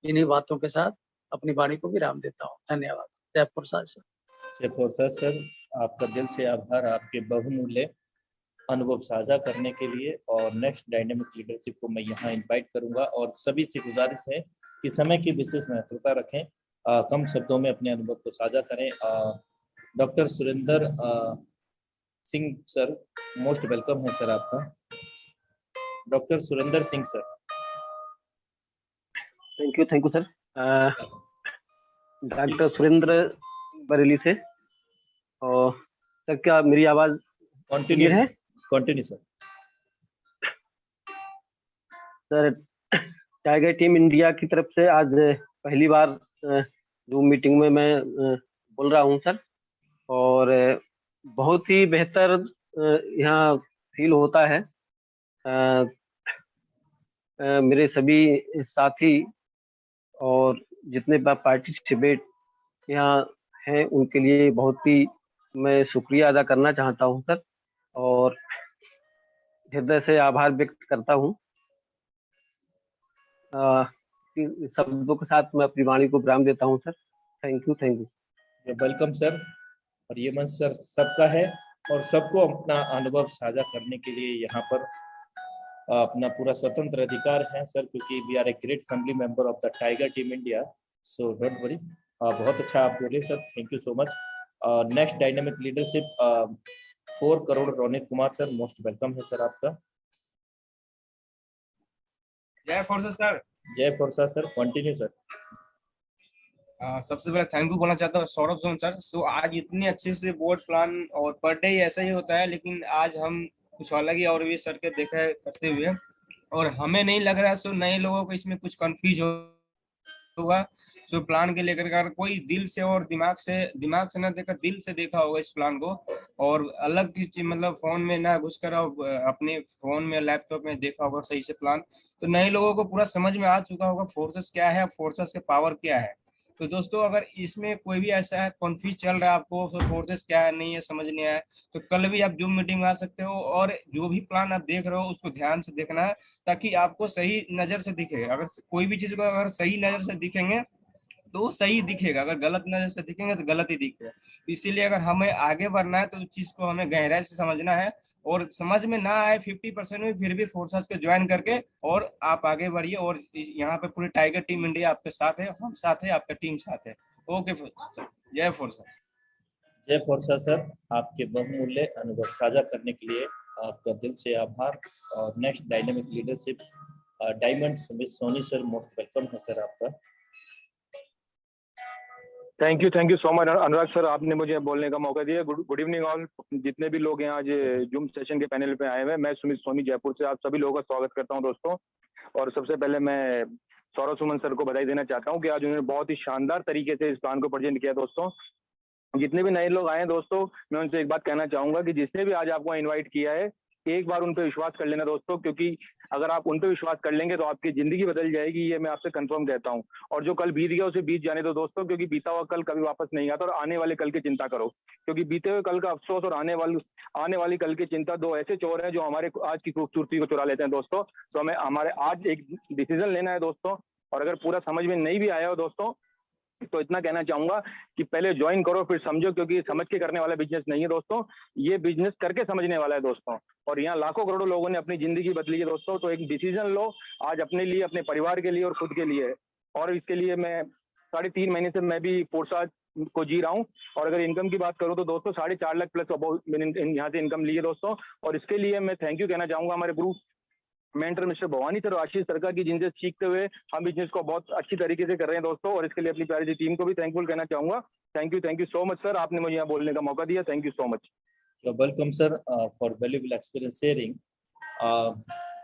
इन्हीं बातों के साथ अपनी वाणी को विराम देता हूँ। धन्यवाद। जय प्रसाद सर। जय प्रसाद सर, आपका दिल से आभार आपके बहुमूल्य अनुभव साझा करने के लिए। और नेक्स्ट डायनेमिक लीडरशिप को मैं यहाँ इनवाइट करूंगा और सभी से गुजारिश है कि समय की विशेष महत्वता रखें, कम शब्दों में अपने अनुभव को साझा करें। Doctor Surendra Singh sir, most welcome है सर आपका। Doctor Surendra Singh sir. Thank you sir. Doctor Surendra Bareilly से। और सर क्या मेरी आवाज कंटिन्यू है? Continue sir. Sir tiger team India की तरफ से आज पहली बार जूम मीटिंग में मैं बोल रहा हूँ सर। और बहुत ही बेहतर यहाँ फील होता है। अ, मेरे सभी साथी और जितने पार्टिसिपेट यहाँ हैं उनके लिए बहुत ही मैं शुक्रिया अदा करना चाहता हूँ सर, और हृदय से आभार व्यक्त करता हूँ। इन शब्दों के साथ मैं अपनी वाणी को विराम देता हूँ sir. Thank you, thank you. Welcome sir. और ये मंच सर सबका है और सबको अपना अनुभव साझा करने के लिए यहाँ पर अपना पूरा स्वतंत्र अधिकार है सर, क्योंकि we are a great family member of the tiger team India. So don't worry. बहुत अच्छा आप बोले sir, thank you so much. Next dynamic leadership 4 crore Ronit Kumar sir, most welcome है सर आपका। जय फोर्सेस सर। जय फोर्सा सर, कंटिन्यू सर। सबसे पहले थैंक यू बोलना चाहता हूँ सौरभ सोन सर। सो आज इतने अच्छे से बोर्ड प्लान और पर डे ऐसा ही होता है, लेकिन आज हम कुछ अलग ही और भी सर के देखा करते हुए, और हमें नहीं लग रहा है सो नए लोगों को इसमें कुछ कंफ्यूज होगा। सो प्लान के लेकर अगर कोई दिल से और दिमाग से ना देखकर दिल से देखा होगा इस प्लान को, और अलग की चीज मतलब फोन में ना घुसकर अपने फोन में लैपटॉप में देखा होगा सही से प्लान, तो नए लोगों को पूरा समझ में आ चुका होगा फोर्सेस क्या है, फोर्सेस के पावर क्या है। तो दोस्तों अगर इसमें कोई भी ऐसा है कन्फ्यूज चल रहा है आपको, तो फोर्सेस क्या है नहीं है समझ नहीं आया, तो कल भी आप जूम मीटिंग में आ सकते हो, और जो भी प्लान आप देख रहे हो उसको ध्यान से देखना है, ताकि आपको सही नजर से दिखे। अगर कोई भी चीज को अगर सही नजर से दिखेंगे तो वो सही दिखेगा, अगर गलत नजर से दिखेंगे तो गलत ही दिखेगा। तो इसीलिए अगर हमें आगे बढ़ना है तो उस चीज को हमें गहराई से समझना है, और समझ में ना आए 50% में फिर भी फोर्सेस को ज्वाइन करके और आप आगे बढ़िए। और यहाँ पे पूरी टाइगर टीम इंडिया आपके साथ है, हम साथ है, आपका टीम साथ है। ओके, जय फोर्सेस। जय फोर्सा सर, आपके बहुमूल्य अनुभव साझा करने के लिए आपका दिल से आभार। और next dynamic leadership diamond Sumit Soni sir, most welcome है सर आपका। Thank you so much Anurag sir, आपने मुझे बोलने का मौका दिया। गुड इवनिंग ऑल, जितने भी लोग हैं आज जूम सेशन के पैनल पे आए हुए हैं। मैं सुमित सोनी जयपुर से आप सभी लोगों का स्वागत करता हूं दोस्तों। और सबसे पहले मैं सौरभ सुमन सर को बधाई देना चाहता हूं कि आज उन्होंने बहुत ही शानदार तरीके से इस प्लान को प्रेजेंट किया दोस्तों। जितने भी नए लोग आए हैं दोस्तों, मैं उनसे एक बात कहना चाहूंगा कि जिसने भी आज आपको इनवाइट किया है, एक बार उन पर विश्वास कर लेना दोस्तों, क्योंकि अगर आप उन पर विश्वास कर लेंगे तो आपकी जिंदगी बदल जाएगी, ये मैं आपसे कंफर्म कहता हूं। और जो कल बीत गया उसे बीत जाने दो दोस्तों, क्योंकि बीता हुआ कल कभी वापस नहीं आता। और आने वाले कल की चिंता करो, क्योंकि बीते हुए कल का अफसोस और आने वाली कल की चिंता, दो ऐसे चोर हैं जो हमारे आज की खूबसूरती को चुरा लेते हैं दोस्तों। तो हमें हमारे आज एक डिसीजन लेना है दोस्तों। और अगर पूरा समझ में नहीं भी आया हो दोस्तों, तो इतना कहना चाहूंगा कि पहले ज्वाइन करो फिर समझो, क्योंकि समझ के करने वाला बिजनेस नहीं है दोस्तों, ये बिजनेस करके समझने वाला है दोस्तों। और यहाँ लाखों करोड़ों लोगों ने अपनी जिंदगी बदली है दोस्तों। तो एक डिसीजन लो आज अपने लिए, अपने परिवार के लिए और खुद के लिए। और इसके लिए मैं 3.5 महीने से मैं भी फोर्सा को जी रहा हूँ। और अगर इनकम की बात करूँ तो दोस्तों 4.5 लाख प्लस मैंने यहाँ से इनकम ली है दोस्तों। और इसके लिए मैं थैंक यू कहना चाहूंगा हमारे group mentor mister Bhavani sir और आशीष सर का, की जिनसे सीखते हुए हम बिजनेस को बहुत अच्छी तरीके से कर रहे हैं दोस्तों। और इसके लिए अपनी प्यारी सी टीम को भी थैंकफुल कहना चाहूंगा। Thank you so much sir, आपने मुझे यहाँ बोलने का मौका दिया। Thank you so much. Welcome sir for valuable experience sharing.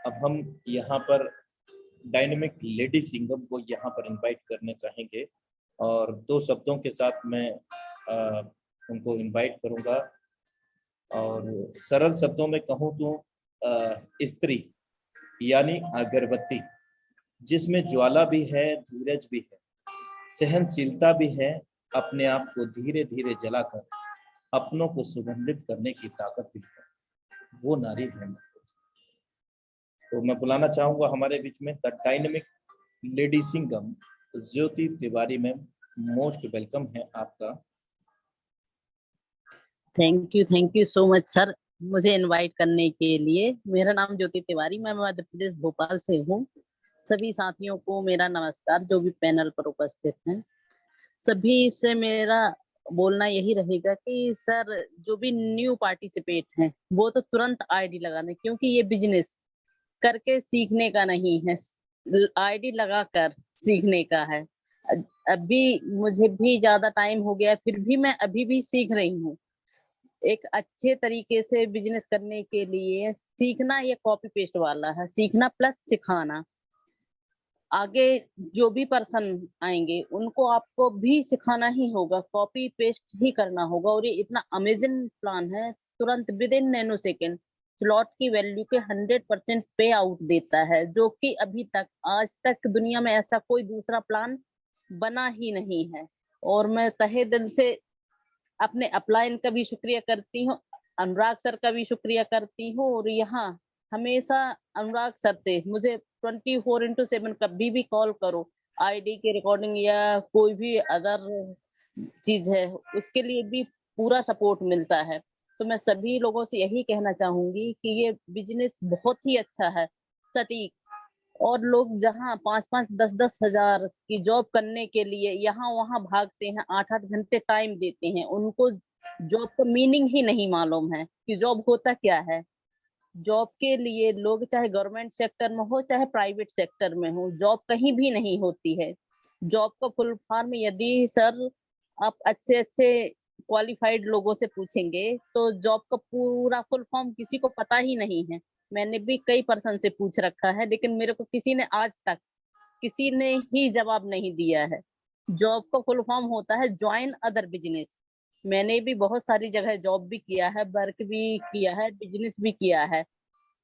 अब हम यहाँ पर डायनामिक लेडी सिंगम को यहाँ पर इनवाइट करने चाहेंगे, और 2 शब्दों के साथ मैं उनको इनवाइट करूँगा। और सरल शब्दों में कहूँ तो स्त्री यानी अगरबत्ती, जिसमें ज्वाला भी है, धीरज भी है, सहनशीलता भी है, अपने आप को धीरे धीरे जलाकर अपनों को सुगंधित करने की ताकत भी है, वो नारी है। तो मैं बुलाना चाहूंगा हमारे बीच में the dynamic lady Singham Jyoti Tiwari ma'am, most welcome है आपका। Thank you so much sir, मुझे इनवाइट करने के लिए। मेरा नाम ज्योति तिवारी, मैं मध्य प्रदेश भोपाल से हूँ। सभी साथियों को मेरा नमस्कार, जो भी पैनल पर उपस्थित हैं। सभी से मेरा बोलना यही रहेगा कि सर जो भी न्यू पार्टिसिपेट हैं वो तो तुरंत आईडी लगा दें, क्योंकि ये बिजनेस करके सीखने का नहीं है, आईडी लगाकर सीखने का है। अभी मुझे भी ज्यादा टाइम हो गया, फिर भी मैं अभी भी सीख रही हूँ। एक अच्छे तरीके से बिजनेस करने के लिए सीखना ये कॉपी पेस्ट वाला है, सीखना प्लस सिखाना। आगे जो भी पर्सन आएंगे उनको आपको भी सिखाना ही होगा, कॉपी पेस्ट ही करना होगा। और ये इतना अमेजिंग प्लान है, तुरंत with in nano second slot की वैल्यू के 100% पे आउट देता है, जो कि अभी तक आज तक दुनिया में ऐसा कोई दूसरा प्लान बना ही नहीं है। और मैं तहे दिल से अपने अपलाइन का भी शुक्रिया करती हूँ, अनुराग सर का भी शुक्रिया करती हूँ। और यहाँ हमेशा अनुराग सर से मुझे 24/7 कभी भी कॉल करो, आईडी की रिकॉर्डिंग या कोई भी अदर चीज है, उसके लिए भी पूरा सपोर्ट मिलता है। तो मैं सभी लोगों से यही कहना चाहूंगी कि ये बिजनेस बहुत ही अच्छा है, सटीक। और लोग जहाँ 5-5, 10-10 हजार की जॉब करने के लिए यहाँ वहां भागते हैं, 8-8 घंटे टाइम देते हैं, उनको जॉब का मीनिंग ही नहीं मालूम है कि जॉब होता क्या है। जॉब के लिए लोग चाहे गवर्नमेंट सेक्टर में हो चाहे प्राइवेट सेक्टर में हो, जॉब कहीं भी नहीं होती है। जॉब का फुल फॉर्म यदि सर आप अच्छे अच्छे क्वालिफाइड लोगों से पूछेंगे तो जॉब का पूरा फुल फॉर्म किसी को पता ही नहीं है। मैंने भी कई पर्सन से पूछ रखा है, लेकिन मेरे को किसी ने आज तक किसी ने ही जवाब नहीं दिया है। जॉब का फुल फॉर्म होता है ज्वाइन अदर बिजनेस। मैंने भी बहुत सारी जगह जॉब भी किया है, वर्क भी किया है, बिजनेस भी किया है,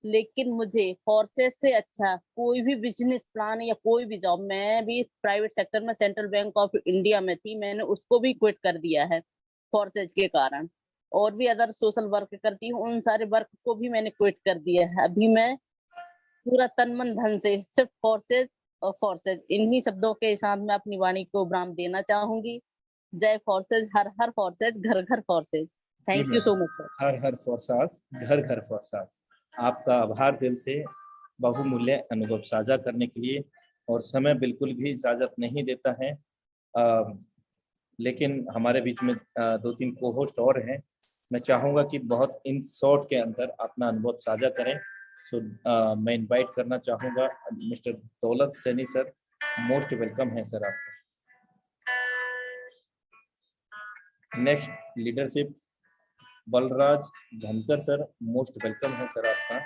लेकिन मुझे फोर्सेस से अच्छा कोई भी बिजनेस प्लान या कोई भी जॉब, मैं भी प्राइवेट सेक्टर में सेंट्रल बैंक ऑफ इंडिया में थी, मैंने उसको भी क्विट कर दिया है फोर्सेज के कारण। और भी अदर सोशल वर्क करती हूँ, उन सारे वर्क को भी मैंने क्विट कर दिया है। अभी मैं पूरा तन मन धन से सिर्फ फोर्सेज और फोर्सेज, इन्हीं शब्दों के साथ मैं अपनी वाणी को विराम देना चाहूंगी। जय फोर्सेज, हर हर फोर्सेज, घर घर forces. Thank you so much sir. हर हर फोर्सास, घर घर फोर्सास। आपका आभार दिल से बहुमूल्य अनुभव साझा करने के लिए। और समय बिल्कुल भी इजाजत नहीं देता है, लेकिन हमारे बीच में 2-3 को होस्ट और हैं। मैं चाहूँगा कि बहुत इन शॉर्ट के अंदर अपना अनुभव साझा करें। सो मैं इनवाइट करना चाहूँगा मिस्टर दौलत सैनी सर। मोस्ट वेलकम है सर आपका। नेक्स्ट लीडरशिप बलराज धनकर सर, मोस्ट वेलकम है सर आपका।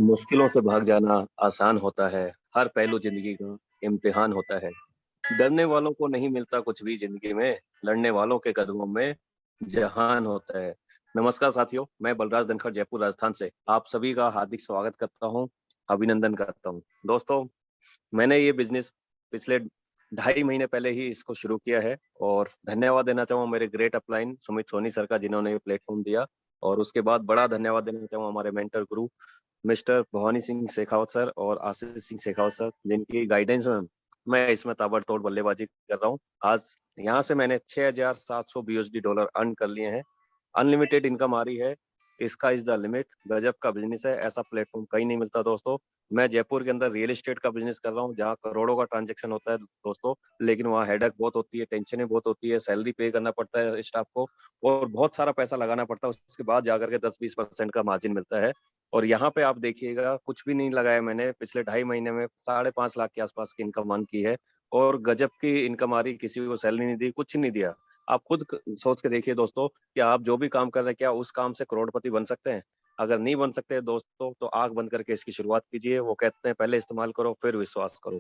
मुश्किलों से भाग जाना आसान होता है, हर पहलू जिंदगी का इम्तिहान होता है। डरने वालों को नहीं मिलता कुछ भी जिंदगी में, लड़ने वालों के कदमों में जहान होता है। नमस्कार साथियों, मैं बलराज धनखड़ जयपुर राजस्थान से आप सभी का हार्दिक स्वागत करता हूं, अभिनंदन करता हूं। दोस्तों, मैंने ये बिजनेस पिछले 2.5 महीने पहले ही इसको शुरू किया है और धन्यवाद देना चाहूँगा मेरे great upline Sumit Soni sir का, जिन्होंने ये प्लेटफॉर्म दिया। और उसके बाद बड़ा धन्यवाद देना चाहूँगा हमारे मेंटर गुरु मिस्टर भवानी सिंह शेखावत सर और आशीष सिंह शेखावत सर, जिनकी गाइडेंस में मैं इसमें ताबड़तोड़ बल्लेबाजी कर रहा हूँ। आज यहाँ से मैंने $6,700 USD अर्न कर लिए हैं। अनलिमिटेड इनकम आ रही है, इसका इज द लिमिट। गजब का बिजनेस है, ऐसा प्लेटफॉर्म कहीं नहीं मिलता दोस्तों। मैं जयपुर के अंदर रियल एस्टेट का बिजनेस कर रहा हूँ, जहाँ करोड़ों का ट्रांजेक्शन होता है दोस्तों, लेकिन वहाँ हेडेक बहुत होती है, टेंशन बहुत होती है, सैलरी पे करना पड़ता है स्टाफ को और बहुत सारा पैसा लगाना पड़ता है, उसके बाद जाकर के 10-20% का मार्जिन मिलता है। और यहाँ पे आप देखिएगा, कुछ भी नहीं लगाया मैंने, पिछले 2.5 महीने में 5.5 लाख के आसपास की इनकम अर्न की है और गजब की इनकम आ रही, किसी को सैलरी नहीं दी, कुछ नहीं दिया। आप खुद सोच के देखिए दोस्तों कि आप जो भी काम कर रहे हैं, क्या उस काम से करोड़पति बन सकते हैं? अगर नहीं बन सकते दोस्तों, तो आंख बंद करके इसकी शुरुआत कीजिए। वो कहते हैं पहले इस्तेमाल करो फिर विश्वास करो।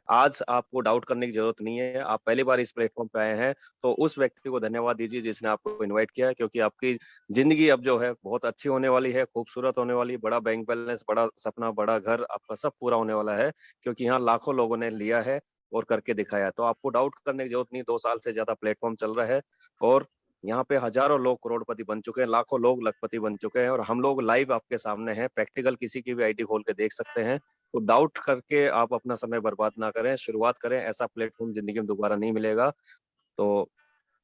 आज आपको डाउट करने की जरूरत नहीं है। आप पहली बार इस प्लेटफॉर्म पे आए हैं तो उस व्यक्ति को धन्यवाद दीजिए जिसने आपको इनवाइट किया है, क्योंकि आपकी जिंदगी अब जो है बहुत अच्छी होने वाली है, खूबसूरत होने वाली है। बड़ा बैंक बैलेंस, बड़ा सपना, बड़ा घर, आपका सब पूरा होने वाला है, क्योंकि यहाँ लाखों लोगों ने लिया है और करके दिखाया। तो आपको डाउट करने की जरूरत नहीं। 2 साल से ज्यादा प्लेटफॉर्म चल रहा है और यहाँ पे हजारों लोग करोड़पति बन चुके हैं, लाखों लोग लखपति बन चुके हैं और हम लोग लाइव आपके सामने हैं। प्रैक्टिकल किसी की भी आईडी खोल के देख सकते हैं। तो डाउट करके आप अपना समय बर्बाद ना करें, शुरुआत करें। ऐसा प्लेटफॉर्म जिंदगी में दोबारा नहीं मिलेगा। तो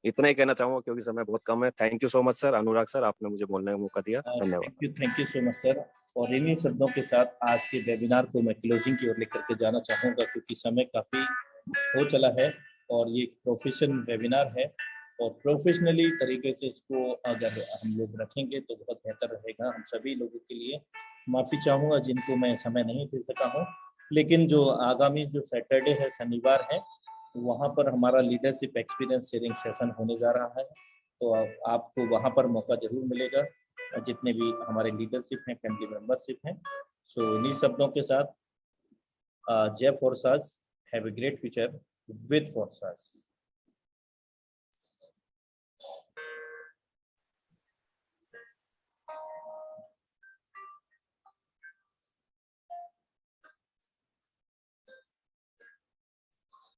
इतना ही कहना चाहूंगा क्योंकि समय बहुत कम है। Thank you so much sir. Anurag sir, आपने मुझे बोलने का मौका दिया, धन्यवाद। Thank you so much sir. और इन्हीं शब्दों के साथ आज के वेबिनार को मैं क्लोजिंग की ओर लेकर के जाना चाहूँगा, क्योंकि समय काफ़ी हो चला है और ये प्रोफेशनल वेबिनार है और प्रोफेशनली तरीके से इसको अगर हम लोग रखेंगे तो बहुत बेहतर रहेगा हम सभी लोगों के लिए। माफ़ी चाहूँगा जिनको मैं समय नहीं दे सका हूँ, लेकिन जो आगामी जो सैटरडे है, शनिवार है, वहाँ पर हमारा लीडरशिप एक्सपीरियंस शेयरिंग सेशन होने जा रहा है। तो आपको वहाँ पर मौका जरूर मिलेगा, जितने भी हमारे लीडरशिप हैं, फैमिली मेंबरशिप हैं। सो इन्हीं शब्दों के साथ J Forces have a great future with Forces.